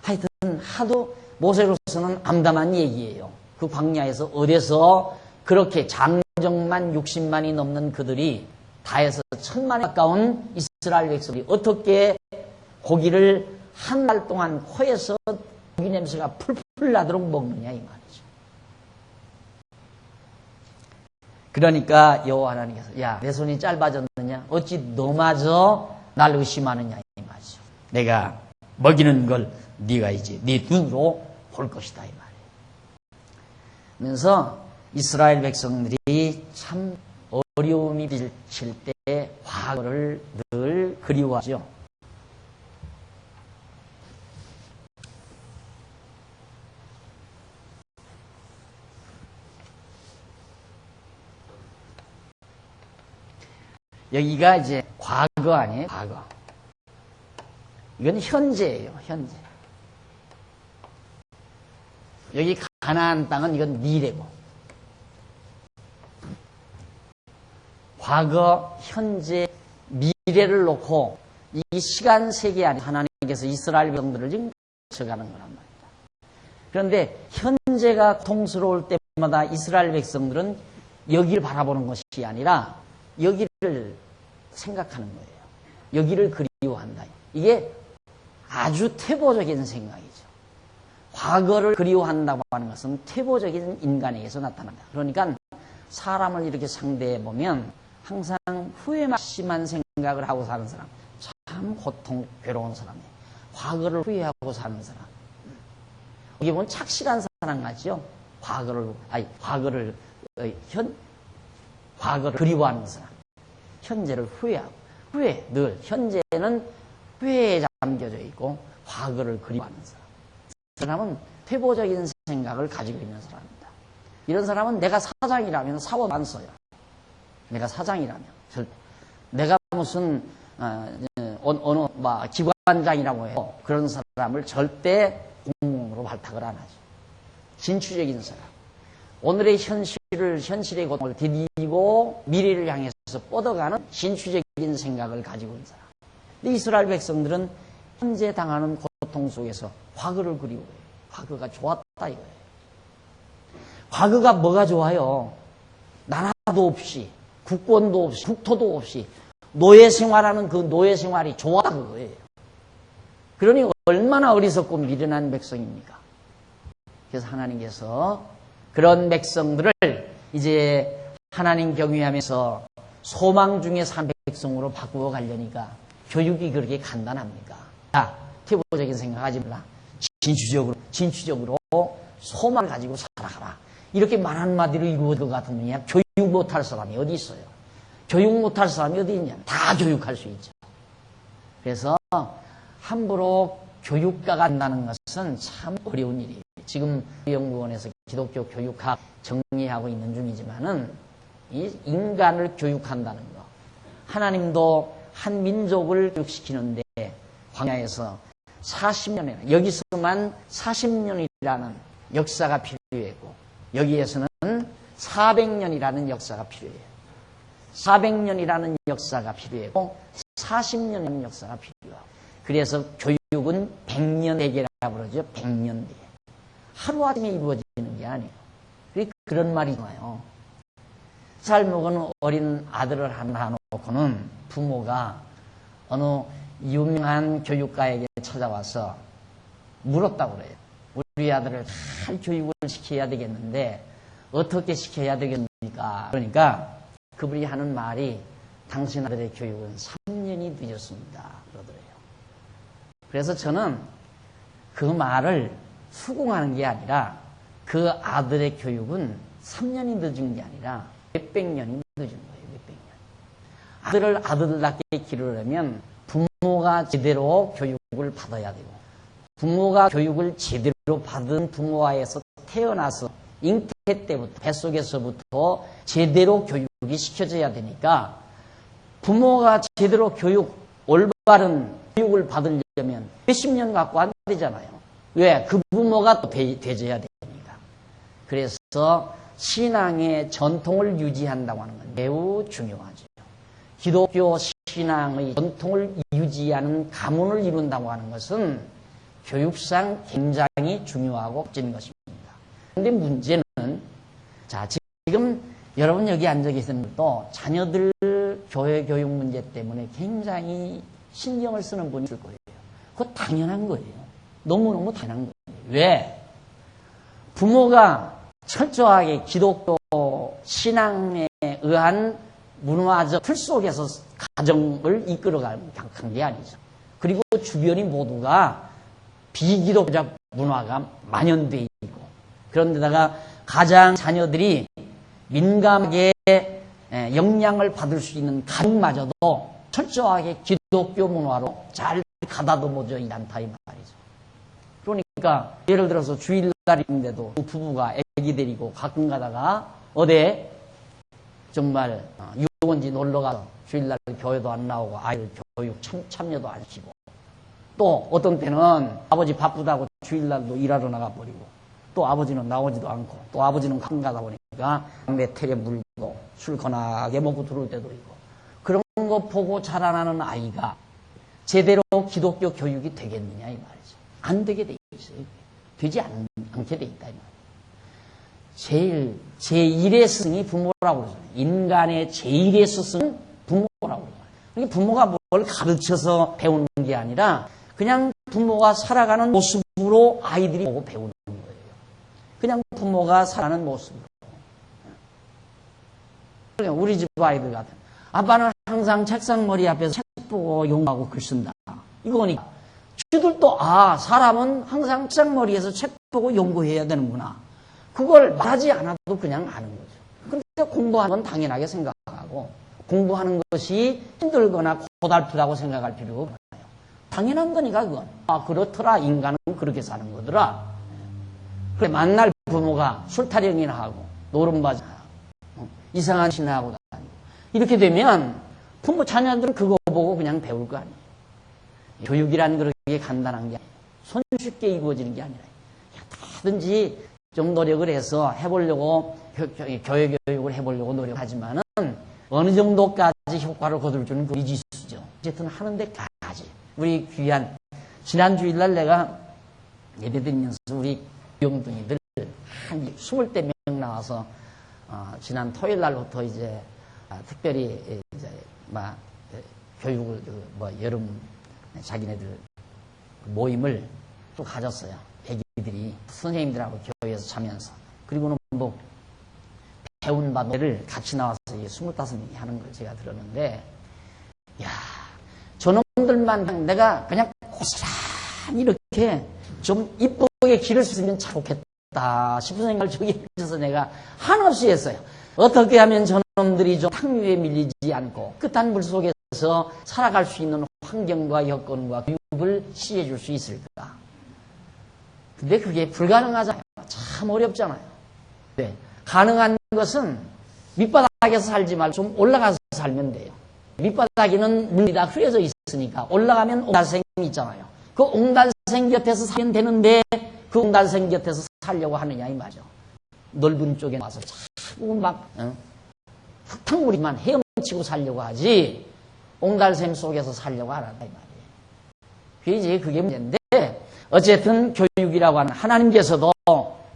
Speaker 1: 하여튼 하도 모세로서는 암담한 얘기예요. 그 광야에서 어디서 그렇게 장정만 60만이 넘는 그들이 다 해서 1000만에 가까운 이스라엘 백성이 어떻게 고기를 한 달 동안 코에서 고기 냄새가 풀풀 나도록 먹느냐 이 말이죠. 그러니까 여호와 하나님께서 야, 내 손이 짧아졌느냐? 어찌 너마저 날 의심하느냐 이 말이죠. 내가 먹이는 걸 네가 이제 네 눈으로 볼 것이다 이 말이에요. 그러면서 이스라엘 백성들이 참 어려움이 닥칠 때 과거를 늘 그리워하죠. 여기가 이제 과거 아니에요? 과거. 이건 현재예요. 현재. 여기 가나안 땅은 이건 미래고. 과거, 현재, 미래를 놓고 이 시간 세계 안에 하나님께서 이스라엘 백성들을 지금 거쳐가는 거란 말입니다. 그런데 현재가 고통스러울 때마다 이스라엘 백성들은 여기를 바라보는 것이 아니라 여기를 생각하는 거예요. 여기를 그리워한다. 이게 아주 퇴보적인 생각이죠. 과거를 그리워한다고 하는 것은 퇴보적인 인간에게서 나타난다. 그러니까 사람을 이렇게 상대해 보면 항상 후회만 심한 생각을 하고 사는 사람, 참 고통, 괴로운 사람이에요. 과거를 후회하고 사는 사람. 여기 보면 착실한 사람 같죠? 과거를 그리워하는 사람. 현재를 후회하고. 늘 현재는 후회에 잠겨져 있고 과거를 그리워하는 사람. 그 사람은 퇴보적인 생각을 가지고 있는 사람입니다. 이런 사람은 내가 사장이라면 사원 안 써요. 내가 사장이라면. 내가 무슨 어느 기관장이라고 해요. 그런 사람을 절대 공무원으로 발탁을 안 하죠. 진취적인 사람. 오늘의 현실의 고통을 디디고 미래를 향해서 뻗어가는 진취적인 생각을 가지고 있는 사람. 근데 이스라엘 백성들은 현재 당하는 고통 속에서 과거를 그리워해요. 과거가 좋았다 이거예요. 과거가 뭐가 좋아요? 나라도 없이, 국권도 없이, 국토도 없이 노예 생활하는 그 노예 생활이 좋았다 그거예요. 그러니 얼마나 어리석고 미련한 백성입니까? 그래서 하나님께서 그런 백성들을 이제 하나님 경외하면서 소망 중에 산 백성으로 바꾸어 가려니까 교육이 그렇게 간단합니까? 자, 퇴보적인 생각하지 말라. 진취적으로 소망을 가지고 살아가라. 이렇게 말 한마디로 이루어질 것 같으면 교육 못할 사람이 어디 있어요? 교육 못할 사람이 어디 있냐? 다 교육할 수 있죠. 그래서 함부로 교육가가 된다는 것은 참 어려운 일이에요. 지금 연구원에서 기독교 교육학 정리하고 있는 중이지만은 이 인간을 교육한다는 거. 하나님도 한 민족을 교육시키는데 광야에서 40년이나 여기서만 40년이라는 역사가 필요했고 여기에서는 400년이라는 역사가 필요해요. 400년이라는 역사가 필요하고 40년이라는 역사가 필요하고 그래서 교육은 100년대계라고 그러죠. 100년대. 하루아침에 이루어지는 게 아니에요. 그런 말이 나와요. 잘 먹은 어린 아들을 하나 놓고는 부모가 어느 유명한 교육가에게 찾아와서 물었다고 그래요. 우리 아들을 잘 교육을 시켜야 되겠는데 어떻게 시켜야 되겠습니까? 그러니까 그분이 하는 말이 당신 아들의 교육은 3년이 늦었습니다. 그러더래요. 그래서 저는 그 말을 수긍하는 게 아니라 그 아들의 교육은 3년이 늦은 게 아니라 몇백 년이 늦은 거예요. 몇백 년. 아들을 아들답게 기르려면 부모가 제대로 교육을 받아야 되고 부모가 교육을 제대로 받은 부모와에서 태어나서 잉태 때부터 뱃속에서부터 제대로 교육이 시켜져야 되니까 부모가 제대로 올바른 교육을 받으려면 몇십 년 갖고 안 되잖아요. 왜? 그 부모가 또 되져야 되니까. 그래서 신앙의 전통을 유지한다고 하는 건 매우 중요하죠. 기독교 신앙의 전통을 유지하는 가문을 이룬다고 하는 것은 교육상 굉장히 중요하고 걱정인 것입니다. 그런데 문제는 자 지금 여러분 여기 앉아 계신 분도 자녀들 교회 교육 문제 때문에 굉장히 신경을 쓰는 분이 있을 거예요. 그거 당연한 거예요. 너무너무 당연한 거예요. 왜? 부모가 철저하게 기독교 신앙에 의한 문화적 틀 속에서 가정을 이끌어간 게 아니죠. 그리고 주변이 모두가 비기독적 문화가 만연되어 있고 그런데다가 가장 자녀들이 민감하게 영향을 받을 수 있는 가정마저도 철저하게 기독교 문화로 잘 가다듬어져 있다 이 말이죠. 그러니까 예를 들어서 주일날인데도 부부가 애기 데리고 가끔 가다가 어디 정말 유원지 놀러가서 주일날 교회도 안 나오고 아이들 교육 참여도 안 시키고 또 어떤 때는 아버지 바쁘다고 주일날도 일하러 나가버리고 또 아버지는 나오지도 않고 또 아버지는 가끔 가다 보니까 메텔에 물고 술 거나게 먹고 들어올 때도 있고 그런 거 보고 자라나는 아이가 제대로 기독교 교육이 되겠느냐 이 말이죠. 안 되게 돼 있어요. 되지 않게 돼 있다 이 말이에요. 제1의 스승이 부모라고 그러잖아요. 인간의 제1의 스승은 부모라고 그러잖아요. 그러니까 부모가 뭘 가르쳐서 배우는 게 아니라 그냥 부모가 살아가는 모습으로 아이들이 보고 배우는 거예요. 그냥 부모가 살아가는 모습으로. 그러니까 우리 집 아이들 같은 아빠는 항상 책상 머리 앞에서 책 보고 용하고 글 쓴다. 이거니까 쥐들도 사람은 항상 책상 머리에서 책 보고 연구해야 되는구나. 그걸 말하지 않아도 그냥 아는 거죠. 그러니까 공부하는 건 당연하게 생각하고 공부하는 것이 힘들거나 고달프다고 생각할 필요가 없어요. 당연한 거니까 그건. 그렇더라. 인간은 그렇게 사는 거더라. 그래 만날 부모가 술타령이나 하고 노름바지 하고 이상한 신하고 다니고 이렇게 되면 자녀들은 그거 보고 그냥 배울 거 아니에요. 교육이란 그렇게 간단한 게 아니에요. 손쉽게 이루어지는 게 아니라 다든지 좀 노력을 해서 해보려고 교회 교육을 해보려고 노력하지만은 어느 정도까지 효과를 거둘 줄은 그 미지수죠. 어쨌든 하는 데까지 우리 귀한 지난 주일날 내가 예배드리면서 우리 용둥이들 한 20대 명 나와서 지난 토요일 날부터 이제 특별히 이제 교육을 여름 자기네들 모임을 또 가졌어요. 애기들이 선생님들하고 교회에서 자면서 그리고는 배운 바를 같이 나와서 25명이 하는 걸 제가 들었는데 저놈들만 내가 그냥 고스란히 이렇게 좀 이쁘게 기를 수 있으면 참 좋겠다 싶은 생각을 저기에 해서 내가 한없이 했어요. 어떻게 하면 저놈들이 좀 탕류에 밀리지 않고 끝한 물 속에서 살아갈 수 있는 환경과 여건과 교육을 시해 줄 수 있을까? 근데 그게 불가능하잖아요. 참 어렵잖아요. 네. 가능한 것은 밑바닥에서 살지 말고 좀 올라가서 살면 돼요. 밑바닥에는 물이 다 흐려져 있으니까 올라가면 옹달샘이 있잖아요. 그 옹달샘 곁에서 살면 되는데 그 옹달샘 곁에서 살려고 하느냐 이 말이죠. 넓은 쪽에 와서 자꾸 막 흙탕물이만 헤엄치고 살려고 하지 옹달샘 속에서 살려고 안 한다 이 말이에요. 그게 문제인데 어쨌든 교육이라고 하는 하나님께서도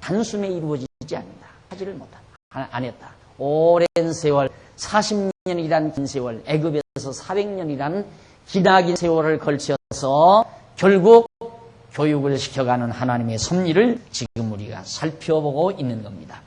Speaker 1: 단숨에 이루어지지 않는다. 하지를 못한다. 안 했다. 오랜 세월 40년이란 긴 세월 애굽에서 400년이란 기나긴 세월을 걸쳐서 결국 교육을 시켜가는 하나님의 섭리를 지금 우리가 살펴보고 있는 겁니다.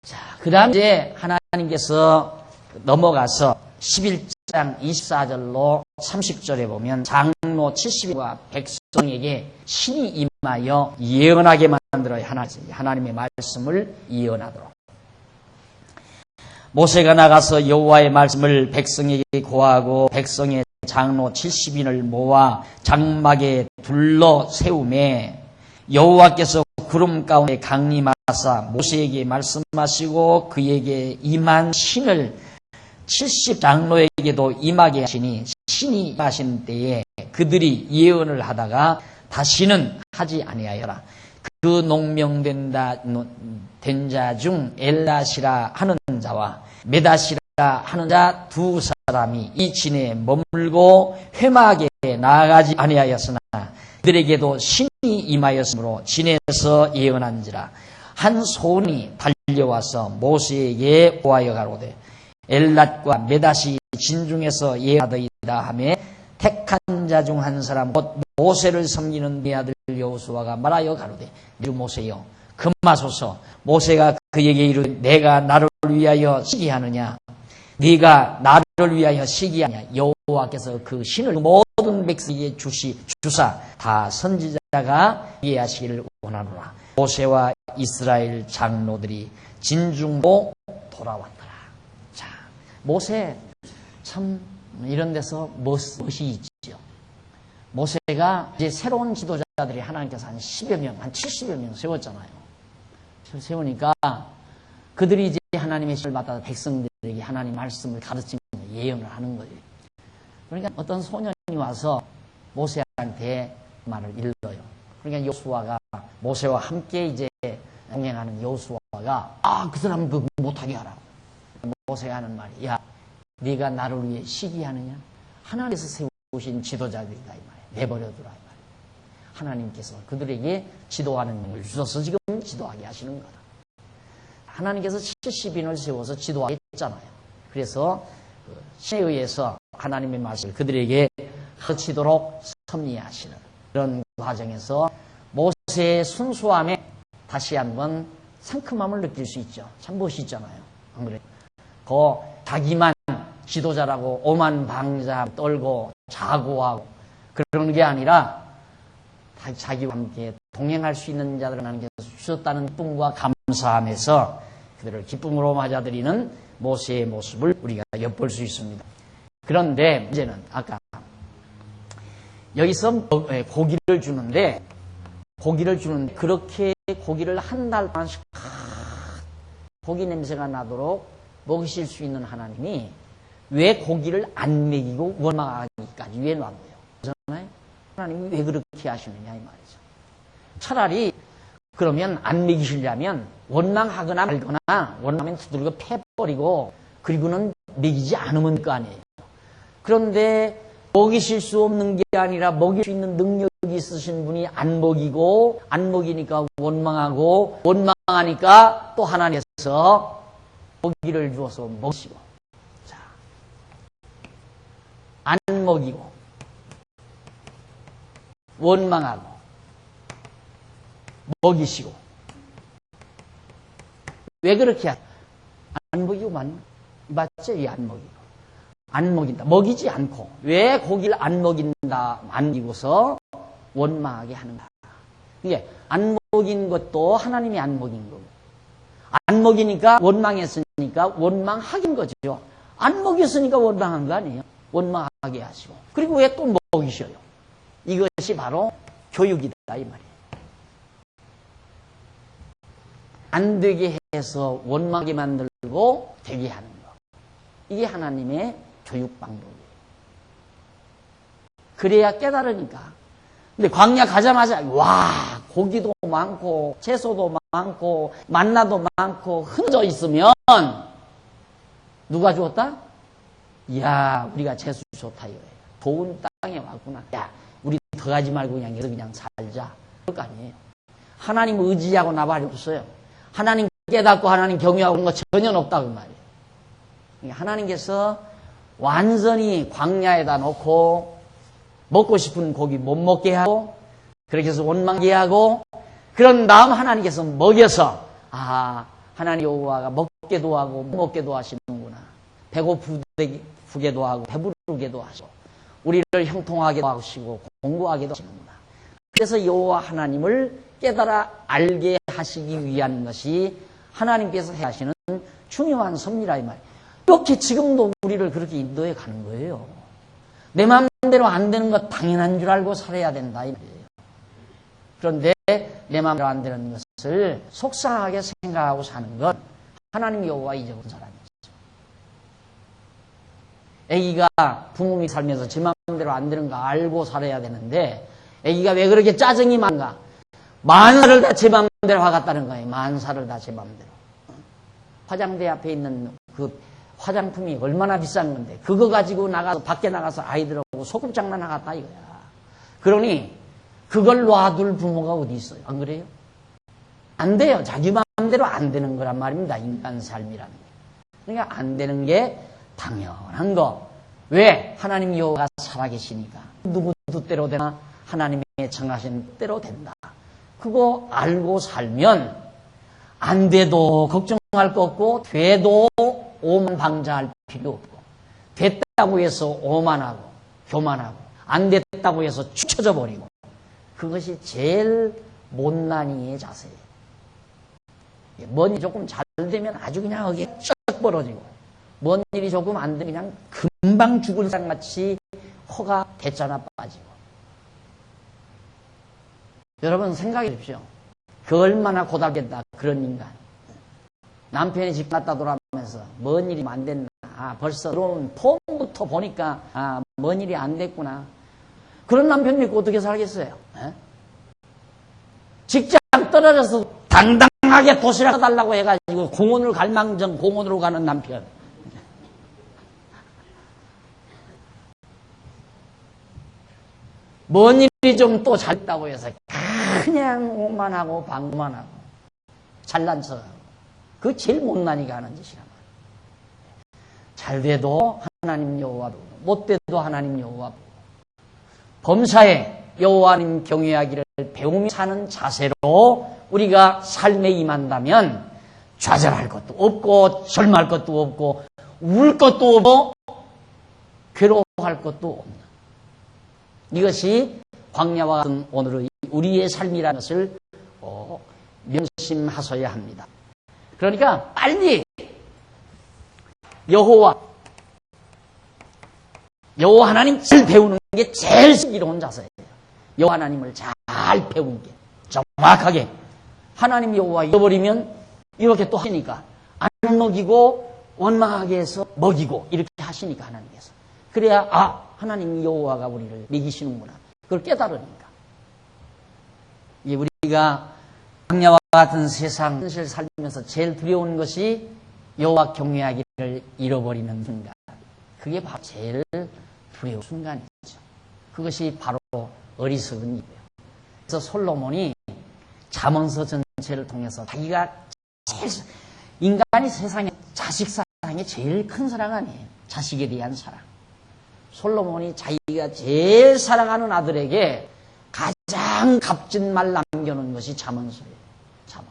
Speaker 1: 자, 그 다음 이제 하나님께서 넘어가서 11장 24절로 30절에 보면 장로 70인과 백성에게 신이 임하여 예언하게 만들어야 하나님의 말씀을 예언하도록. 모세가 나가서 여호와의 말씀을 백성에게 고하고 백성의 장로 70인을 모아 장막에 둘러 세우매 여호와께서 구름 가운데 강림하사 모세에게 말씀하시고 그에게 임한 신을 70장로에게도 임하게 하시니 신이 임하신 때에 그들이 예언을 하다가 다시는 하지 아니하여라. 그 농명된 자 중 엘라시라 하는 자와 메다시라 하는 자 두 사람이 이 진에 머물고 회막에 나아가지 아니하였으나 그들에게도 신이 임하였으므로 진에서 예언한지라. 한 소원이 달려와서 모세에게 고하여 가로되 엘랏과 메다시 진중에서 예언하더이다 하며 택한 자 중 한 사람 곧 모세를 섬기는 네 아들 여호수아가 말하여 가로되 모세여 금하소서. 모세가 그에게 이르되 내가 나를 위하여 시기하느냐 네가 나를 위하여 시기하냐. 여호와께서 그 신을 모든 백성에게 주사 다 선지자가 이해하시기를 원하노라. 모세와 이스라엘 장로들이 진중으로 돌아왔더라. 자, 모세 참 이런 데서 멋이 있죠. 모세가 이제 새로운 지도자들이 하나님께서 한 10여 명, 한 70여 명 세웠잖아요. 세우니까 그들이 이제 하나님의 신을 받아 백성들에게 하나님 말씀을 가르치며 예언을 하는 거예요. 그러니까 어떤 소년이 와서 모세한테 말을 일러요. 그러니까 여호수아가 모세와 함께 이제 동행하는 여호수아가 그 사람 그거 못하게 하라고. 모세가 하는 말이 야 네가 나를 위해 시기하느냐. 하나님께서 세우신 지도자들이다 이 말이에요. 내버려두라 이 말이에요. 하나님께서 그들에게 지도하는 능력을 주셔서 지금 지도하게 하시는 거다. 하나님께서 70인을 세워서 지도하게 했잖아요. 그래서 신에 의해서 하나님의 말씀을 그들에게 가르치도록 섭리하시는 그런 과정에서 모세의 순수함에 다시 한번 상큼함을 느낄 수 있죠. 참 멋있잖아요. 안 그래요? 자기만 지도자라고 오만방자 떨고 자고하고 그러는 게 아니라 자기와 함께 동행할 수 있는 자들을 하나님께서 주셨다는 기쁨과 감사함에서 그들을 기쁨으로 맞아들이는 모세의 모습을 우리가 엿볼 수 있습니다. 그런데 문제는 아까 여기서 고기를 주는데 그렇게 고기를 한 달 동안씩 고기 냄새가 나도록 먹이실 수 있는 하나님이 왜 고기를 안 먹이고 원망하기까지 왜 놔둬요? 그렇잖아요? 하나님이 왜 그렇게 하시느냐 이 말이죠. 차라리 그러면 안 먹이시려면 원망하거나 말거나 원망하면 두들겨 패버리고 그리고는 먹이지 않으면 그 아니에요. 그런데 먹이실 수 없는 게 아니라 먹일 수 있는 능력이 있으신 분이 안 먹이고 안 먹이니까 원망하고 원망하니까 또 하나님께서 먹이를 주어서 먹이시고 자, 안 먹이고 원망하고 먹이시고 왜 그렇게 안 먹이고 맞죠? 안 먹이고 안 먹인다. 먹이지 않고 왜 고기를 안 먹인다 안 먹이고서 원망하게 하는가. 이게 안 먹인 것도 하나님이 안 먹인 거고 안 먹이니까 원망했으니까 원망하긴 거죠. 안 먹였으니까 원망한 거 아니에요. 원망하게 하시고 그리고 왜 또 먹이셔요. 이것이 바로 교육이다 이 말이에요. 안 되게 해서 원망하게 만들고 되게 하는 거. 이게 하나님의 교육 방법이에요. 그래야 깨달으니까. 근데 광야 가자마자 와 고기도 많고 채소도 많고 만나도 많고 흔들어 있으면 누가 주었다? 이야, 우리가 채소 좋다 이거예요. 좋은 땅에 왔구나. 야, 우리 더 가지 말고 그냥 여기서 그냥 살자. 그럴 거 아니에요. 하나님 의지하고 나발이 없어요. 하나님 깨닫고 하나님 경외하고 그런 거 전혀 없다 그 말이에요. 하나님께서 완전히 광야에다 놓고 먹고 싶은 고기 못 먹게 하고 그렇게 해서 원망게 하고 그런 다음 하나님께서 먹여서 하나님 여호와가 먹게도 하고 못 먹게도 하시는구나. 배고프게도 하고 배부르게도 하시고 우리를 형통하게도 하시고 공부하게도 하시는구나. 그래서 여호와 하나님을 깨달아 알게 하시기 위한 것이 하나님께서 하시는 중요한 섭리라 이 말이에요. 이렇게 지금도 우리를 그렇게 인도해 가는 거예요. 내 마음대로 안 되는 것 당연한 줄 알고 살아야 된다 이 말이에요. 그런데 내 마음대로 안 되는 것을 속상하게 생각하고 사는 건 하나님 여호와 잊어버린 사람이죠. 아기가 부모님이 살면서 제 마음대로 안 되는 거 알고 살아야 되는데 아기가 왜 그렇게 짜증이 많은가? 만사를 다 제 마음대로 하겠다는 거예요. 만사를 다 제 마음대로. 화장대 앞에 있는 그 화장품이 얼마나 비싼 건데 그거 가지고 나가서 밖에 나가서 아이들하고 소꿉장난 하겠다 이거야. 그러니 그걸 놔둘 부모가 어디 있어요? 안 그래요? 안 돼요. 자기 마음대로 안 되는 거란 말입니다. 인간 삶이라는 게. 그러니까 안 되는 게 당연한 거. 왜? 하나님 여호와가 살아계시니까. 누구 뜻대로 되나? 하나님의 정하신 뜻대로 된다. 그거 알고 살면 안 돼도 걱정할 거 없고 돼도 오만방자할 필요 없고 됐다고 해서 오만하고 교만하고 안 됐다고 해서 축쳐져 버리고 그것이 제일 못난이의 자세예요. 뭔 일이 조금 잘 되면 아주 그냥 어깨 쩍 벌어지고 뭔 일이 조금 안 되면 그냥 금방 죽을 사람같이 허가 대짜나 빠지고. 여러분 생각해 보십시오. 그 얼마나 고달겠다 그런 인간. 남편이 집 갔다 돌아오면서 뭔 일이 안 됐나. 벌써 들어온 폼부터 보니까 뭔 일이 안 됐구나. 그런 남편 믿고 어떻게 살겠어요? 에? 직장 떨어져서 당당하게 도시락 달라고 해가지고 공원을 갈망정 공원으로 가는 남편. 뭔 일이 좀 또 잘했다고 해서 그냥 오만하고 방만하고 잘난 척하고 그거 제일 못난이가 하는 짓이란 말이에요. 잘 돼도 하나님 여호와 보고 못 돼도 하나님 여호와 보고 범사에 여호와님 경외하기를 배우며 사는 자세로 우리가 삶에 임한다면 좌절할 것도 없고 절망할 것도 없고 울 것도 없고 괴로워할 것도 없는 이것이 광야와 같은 오늘의 우리의 삶이라는 것을 명심하셔야 합니다. 그러니까 빨리 여호와 하나님 잘 배우는 게 제일 슬기로운 자세예요. 여호와 하나님을 잘 배우는 게 정확하게 하나님 여호와 잃어버리면 이렇게 또 하시니까 안 먹이고 원망하게 해서 먹이고 이렇게 하시니까 하나님께서 그래야 하나님 여호와가 우리를 먹이시는구나 그걸 깨달으니까 이게 우리가 광야와 같은 세상 현실 살면서 제일 두려운 것이 여호와 경외하기를 잃어버리는 순간 그게 바로 제일 두려운 순간이죠. 그것이 바로 어리석은 일이에요. 그래서 솔로몬이 잠언서 전체를 통해서 자기가 제일 인간이 세상에 자식 사랑이 제일 큰 사랑 아니에요. 자식에 대한 사랑. 솔로몬이 자기가 제일 사랑하는 아들에게 가장 값진 말 남겨놓은 것이 잠언서예요. 잠언.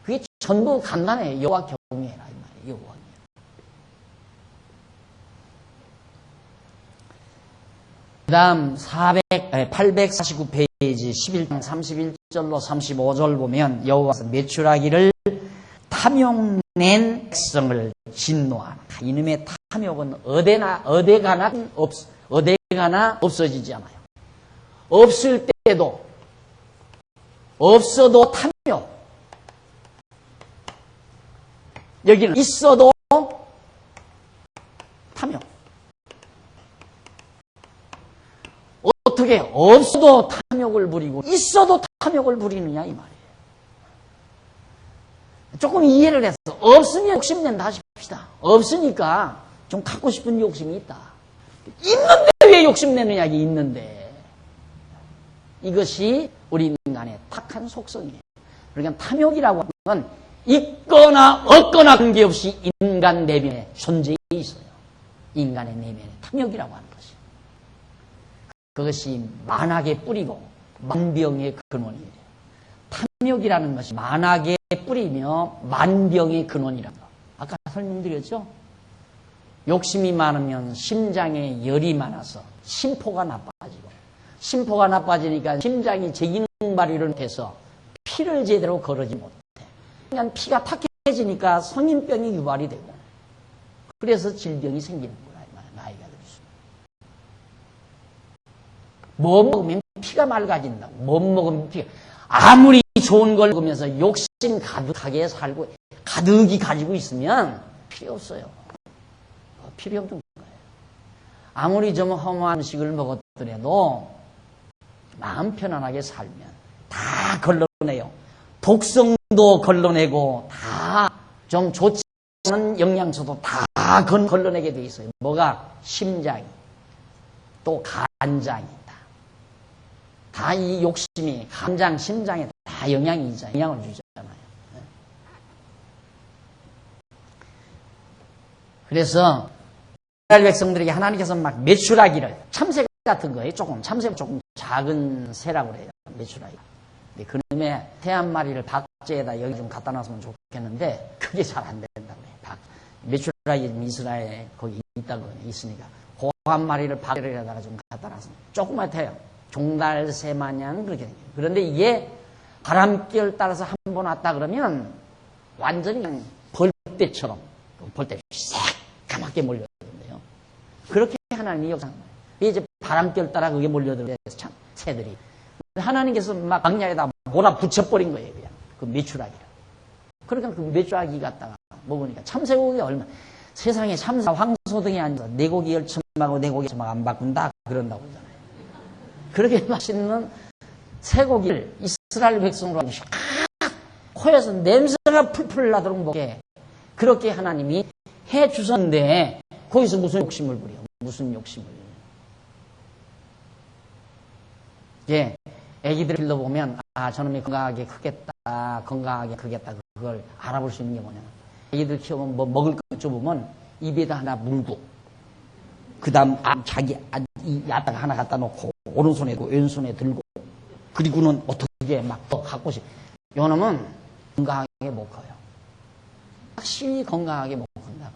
Speaker 1: 그게 전부 간단해요. 여호와 경외해라 이 말이에요. 여호와. 그 다음 849페이지 11장 31절로 35절 보면 여호와께서 매출하기를 탐욕낸 백성을 진노하라. 이놈의 탐욕은 어디가나 없어지지 않아요. 없을 때도 없어도 탐욕. 여기는 있어도 탐욕. 어떻게 없어도 탐욕을 부리고 있어도 탐욕을 부리느냐 이 말이에요. 조금 이해를 해서 없으면 욕심낸다 하십시다. 없으니까 좀 갖고 싶은 욕심이 있다. 있는데 왜 욕심내느냐 이게 있는데. 이것이 우리 인간의 탁한 속성이에요. 그러니까 탐욕이라고 하는 건 있거나 없거나 관계없이 인간 내면에 존재해 있어요. 인간의 내면에 탐욕이라고 하는 것이. 그것이 만악의 뿌리고 만병의 근원이에요. 탐욕이라는 것이 만악의 뿌리며 만병의 근원이라는 거. 아까 설명드렸죠? 욕심이 많으면 심장에 열이 많아서 심포가 나빠지고, 심포가 나빠지니까 심장이 제 기능 발휘를 못해서 피를 제대로 거르지 못해. 그냥 피가 탁해지니까 성인병이 유발이 되고, 그래서 질병이 생기는 거야. 나이가 들수록. 뭐 먹으면 피가 맑아진다고. 뭐 먹으면 피가. 아무리 좋은 걸 먹으면서 욕심 가득하게 살고 가득히 가지고 있으면 필요 없어요. 필요 없는 거예요. 아무리 좀 험한 음식을 먹었더라도 마음 편안하게 살면 다 걸러내요. 독성도 걸러내고 다 좀 좋지 않은 영양소도 다 걸러내게 돼 있어요. 뭐가? 심장이, 또 간장이 다 이 욕심이 간장, 심장에 다 영향을 주잖아요. 그래서 이스라엘 백성들에게 하나님께서 막 메추라기를, 참새 같은 거예요. 참새가 조금 작은 새라고 그래요. 메추라기. 그놈의 새 한 마리를 박제에다 여기 좀 갖다 놨으면 좋겠는데 그게 잘 안 된다고 그래요. 메추라기 이스라엘에 거기 있으니까 그 한 마리를 박제에다가 좀 갖다 놨으면 조그맣대요. 종달새 마냥 그렇게 생겨요. 그런데 이게 바람결 따라서 한 번 왔다 그러면 완전히 그냥 벌떼처럼, 벌떼 새까맣게 몰려드는데요. 그렇게 하나님이 역사한 거예요. 이제 바람결 따라 그게 몰려들어요. 참, 새들이. 하나님께서 막 광야에다 몰아붙여버린 거예요. 그냥. 그 메추라기를. 그러니까 그 메추라기 갖다가 먹으니까 참새고기 얼마, 세상에 참새 황소등에 앉아서 내 고기 열심하고 내 고기 열심하고 안 바꾼다. 그런다고 그러잖아요. 그렇게 맛있는 쇠고기를 이스라엘 백성으로 코에서 냄새가 풀풀 나도록 먹게 그렇게 하나님이 해 주셨는데 거기서 무슨 욕심을 부려? 무슨 욕심을? 예, 애기들 길러보면 저놈이 건강하게 크겠다, 그걸 알아볼 수 있는 게 뭐냐면 애기들 키우면 뭐 먹을 거 좁으면 입에다 하나 물고 그 다음 자기 이 앞에다 하나 갖다 놓고 오른손에 들고 왼손에 들고 그리고는 어떻게 막 더 갖고 싶어. 요 놈은 건강하게 못 커요. 확실히 건강하게 못 큰다는 거예요.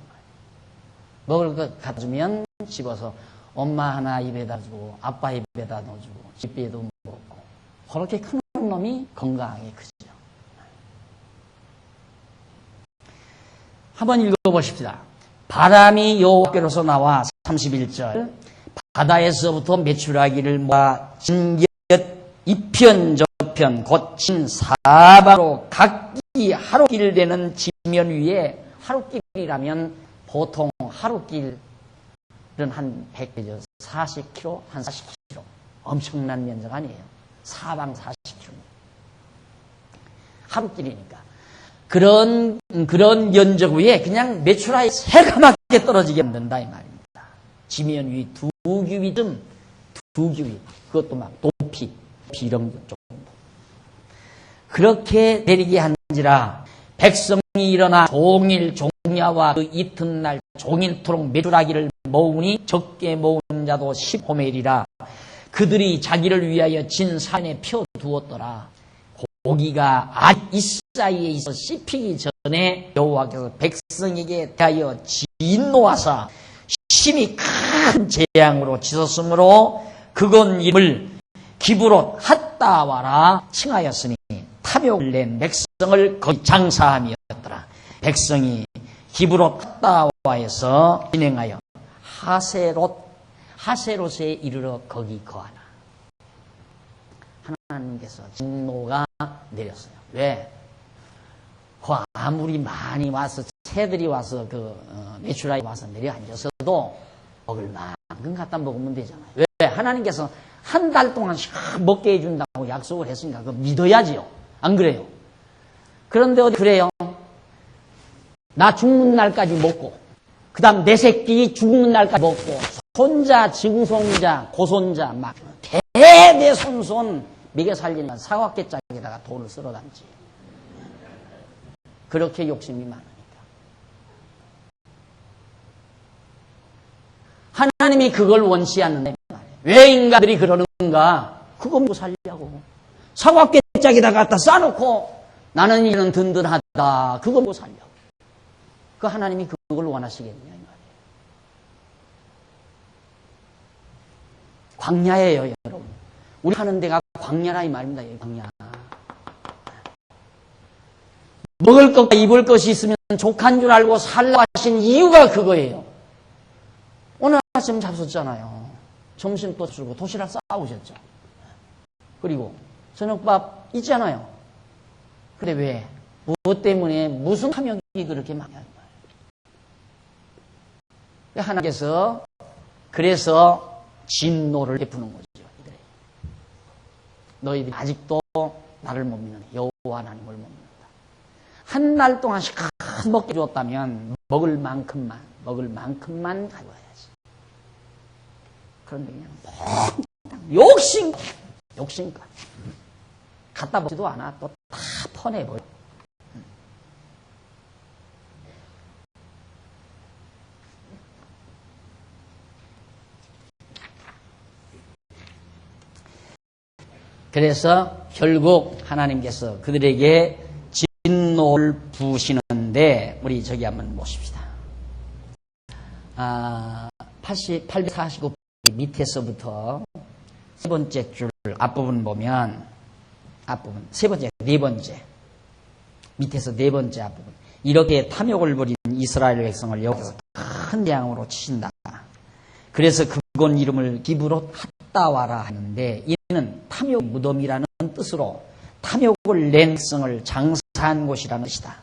Speaker 1: 먹을 것 갖다 주면 집어서 엄마 하나 입에다 주고 아빠 입에다 넣어주고 집에도 먹고 그렇게 큰 놈이 건강하게 크죠. 한번 읽어보십시다. 바람이 여호와께로서 나와 31절 바다에서부터 메추라기를 모아 진곁 이편 저편 곧진 사방으로 각기 하루길 되는 지면 위에 하루길이라면 보통 하루길은 한 40km, 한 40km 엄청난 면적 아니에요. 사방 40km 하루길이니까 그런 면적 위에 그냥 메추라기 새까맣게 떨어지게 만든다 이 말입니다. 지면 위 두 규빗쯤, 그것도 막 높이 이런 정도. 그렇게 내리게 한지라 백성이 일어나 종일 종야와 그 이튿날 종일토록 메추라기를 모으니 적게 모은 자도 10호멜이라 그들이 자기를 위하여 진 산에 펴두었더라. 고기가 아직 이 사이에 있어 씹히기 전에 여호와께서 백성에게 대하여 진노하사 심히 큰 재앙으로 치솟으므로 그건 이름을 기브롯 핫다와라 칭하였으니 탐욕을 낸 백성을 거기 장사함이었더라. 백성이 기브롯 핫다와에서 진행하여 하세롯에 이르러 거기 거하나. 하나님께서 진노가 내렸어요. 왜? 아무리 많이 와서 새들이 와서 메추라기 와서 내려앉아서도 먹을 만큼 갖다 먹으면 되잖아요. 왜? 하나님께서 한 달 동안 먹게 해준다고 약속을 했으니까 그거 믿어야지요. 안 그래요? 그런데 어디 그래요? 나 죽는 날까지 먹고, 그 다음 내 새끼 죽는 날까지 먹고, 손자, 증손자, 고손자, 막 대대손손 먹여 살리는 사각개짝에다가 돈을 쓸어 담지. 그렇게 욕심이 많으니까. 하나님이 그걸 원치 않는데 왜 인간들이 그러는가? 그거 먹고 살려고. 사각개짝에다 갖다 싸놓고 나는 이는 든든하다. 그거 먹고 살려고. 그 하나님이 그걸 원하시겠냐 이 말이에요. 광야예요, 여러분. 우리 하는 데가 광야라 이 말입니다. 광야. 먹을 것과 입을 것이 있으면 족한 줄 알고 살라고 하신 이유가 그거예요. 오늘 아침 잡섰잖아요. 점심 또 주고 도시락 싸우셨죠. 그리고 저녁밥 있잖아요. 근데 왜? 무엇 때문에 무슨 탐욕이 그렇게 많냐. 하나님께서 그래서 진노를 베푸는 거죠. 너희들이 아직도 나를 못 믿는 여호와 하나님을 못 믿는다. 한 달 동안 시간 먹게 주었다면 먹을 만큼만 가져와야지. 그런데 그냥 욕심껏 갖다 보지도 않아. 또 다 퍼내버려. 그래서 결국 하나님께서 그들에게 진노를 부으시는데, 우리 저기 한번 보십시다. 849 밑에서부터 세 번째 줄 앞부분 보면, 세 번째, 네 번째, 밑에서 네 번째 앞부분. 이렇게 탐욕을 부린 이스라엘 백성을 여호와께서 큰 재앙으로 치신다. 그래서 그곳 이름을 기브롯 핫다와라 하는데, 이는 탐욕 무덤이라는 뜻으로 탐욕을 낸 백성을 장사한 곳이라는 뜻이다.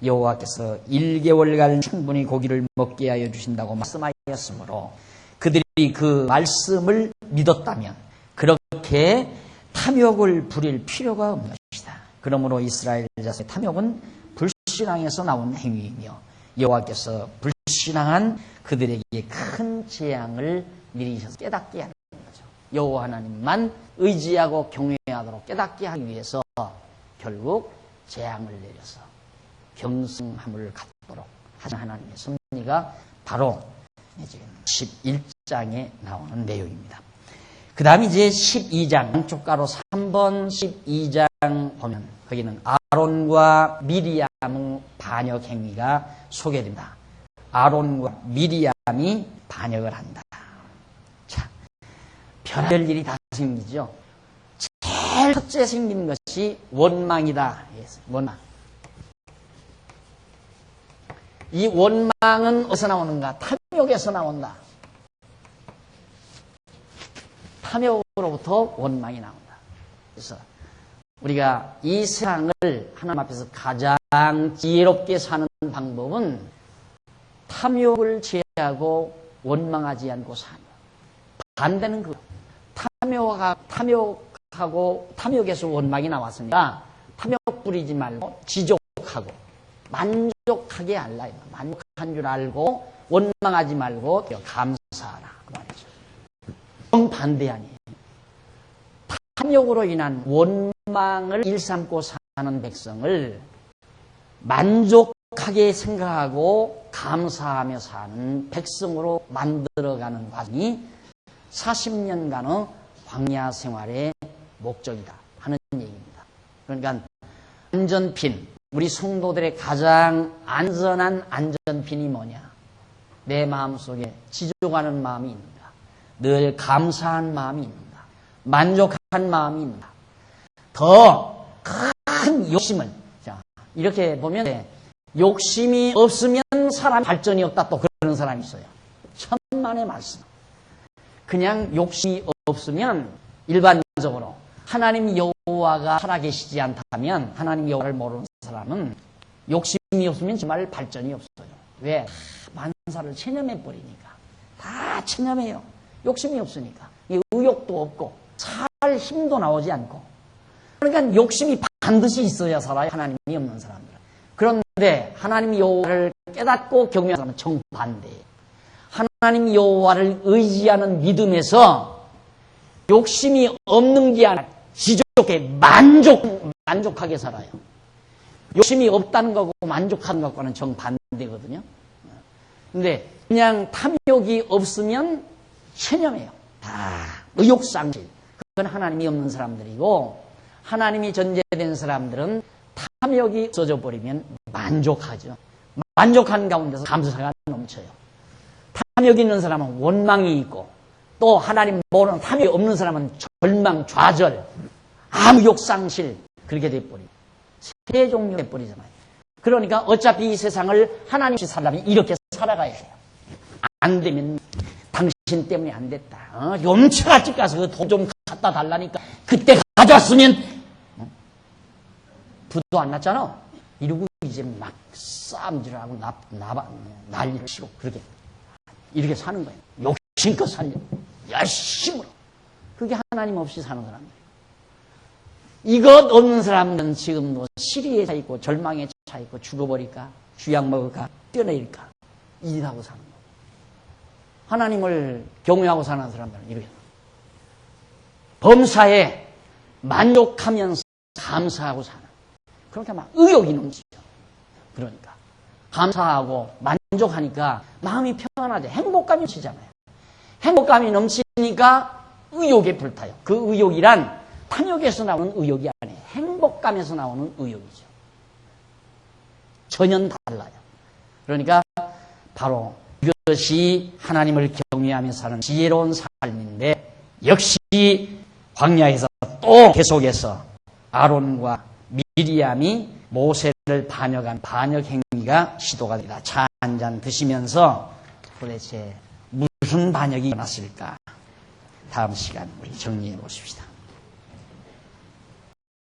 Speaker 1: 여호와께서 1개월간 충분히 고기를 먹게 하여 주신다고 말씀하였으므로 그들이 그 말씀을 믿었다면 그렇게 탐욕을 부릴 필요가 없는 것이다. 그러므로 이스라엘 자손의 탐욕은 불신앙에서 나온 행위이며 여호와께서 불신앙한 그들에게 큰 재앙을 미리셔서 깨닫게 하는 거죠. 여호와 하나님만 의지하고 경외하도록 깨닫게 하기 위해서 결국 재앙을 내려서 겸손함을 갖도록 하신 하나님의 섭리가 바로 지금 11장에 나오는 내용입니다. 그 다음 이제 12장, 양쪽 가로 3번 12장 보면 거기는 아론과 미리암의 반역 행위가 소개됩니다. 아론과 미리암이 반역을 한다. 자, 별별 일이 다 생기죠. 제일 첫째 생긴 것이 원망이다. 원망. 이 원망은 어디서 나오는가? 탐욕에서 나온다. 탐욕으로부터 원망이 나온다. 그래서 우리가 이 세상을 하나님 앞에서 가장 지혜롭게 사는 방법은 탐욕을 제하고 원망하지 않고 사는 것. 반대는 그 탐욕에서 원망이 나왔으니까 탐욕 부리지 말고 지족하고 만족하게 알라. 만족한 줄 알고 원망하지 말고 감사하라. 그 말이죠. 정반대 아니에요. 탐욕으로 인한 원망을 일삼고 사는 백성을 만족하게 생각하고 감사하며 사는 백성으로 만들어가는 과정이 40년간의 광야 생활의 목적이다 하는 얘기입니다. 그러니까 안전핀, 우리 성도들의 가장 안전한 안전핀이 뭐냐? 내 마음속에 지족하는 마음이 있는가? 늘 감사한 마음이 있는가? 만족한 마음이 있는가? 더 큰 욕심을, 자, 이렇게 보면 욕심이 없으면 사람 발전이 없다, 또 그러는 사람이 있어요. 천만의 말씀. 그냥 욕심이 없으면 일반적으로 하나님 여호와가 살아계시지 않다면, 하나님 여호와를 모르는 사람은 욕심이 없으면 정말 발전이 없어요. 왜? 만사를 체념해 버리니까. 다 체념해요. 욕심이 없으니까. 의욕도 없고 살 힘도 나오지 않고, 그러니까 욕심이 반드시 있어야 살아요, 하나님이 없는 사람들은. 그런데 하나님 여호와를 깨닫고 경외하는 사람은 정반대예요. 하나님 여호와를 의지하는 믿음에서 욕심이 없는 게 아니라 지족에 만족하게 살아요. 욕심이 없다는 거고 만족하는 것과는 정반대거든요. 근데 그냥 탐욕이 없으면 체념해요. 다 의욕상실. 그건 하나님이 없는 사람들이고, 하나님이 전제된 사람들은 탐욕이 없어져 버리면 만족하죠. 만족하는 가운데서 감사가 넘쳐요. 탐욕이 있는 사람은 원망이 있고, 또 하나님 모르는 탐욕이 없는 사람은 절망, 좌절, 아무 욕상실, 그렇게 돼버려요. 세 종류 돼버리잖아요. 그러니까 어차피 이 세상을 하나님 없이 살려면 이렇게 살아가야 해요. 안 되면 당신 때문에 안 됐다. 염치같이 가서 그 돈 좀 갖다 달라니까 그때 가져왔으면 부도 안 났잖아. 이러고 이제 막 싸움질하고 난리를 치고 그렇게 이렇게 사는 거예요. 욕심껏 살려. 열심으로. 그게 하나님 없이 사는 사람이에요. 이것 없는 사람은 지금도 시리에 차 있고 절망에 차 있고 죽어버릴까? 쥐약 먹을까? 뛰어내릴까? 일하고 사는 거예요. 하나님을 경외하고 사는 사람들은 이래요. 범사에 만족하면서 감사하고 사는. 그러니까 막 의욕이 넘치죠. 그러니까 감사하고 만족하니까 마음이 평안하죠. 행복감이 넘치잖아요. 행복감이 넘치니까 의욕에 불타요. 그 의욕이란 탐욕에서 나오는 의욕이 아니에요. 행복감에서 나오는 의욕이죠. 전혀 달라요. 그러니까 바로 이것이 하나님을 경외하며 사는 지혜로운 삶인데, 역시 광야에서 또 계속해서 아론과 미리암이 모세를 반역한 반역 행위가 시도가 됩니다. 차 한 잔 드시면서 도대체 무슨 반역이 일어났을까? 다음 시간 우리 정리해 보십시다.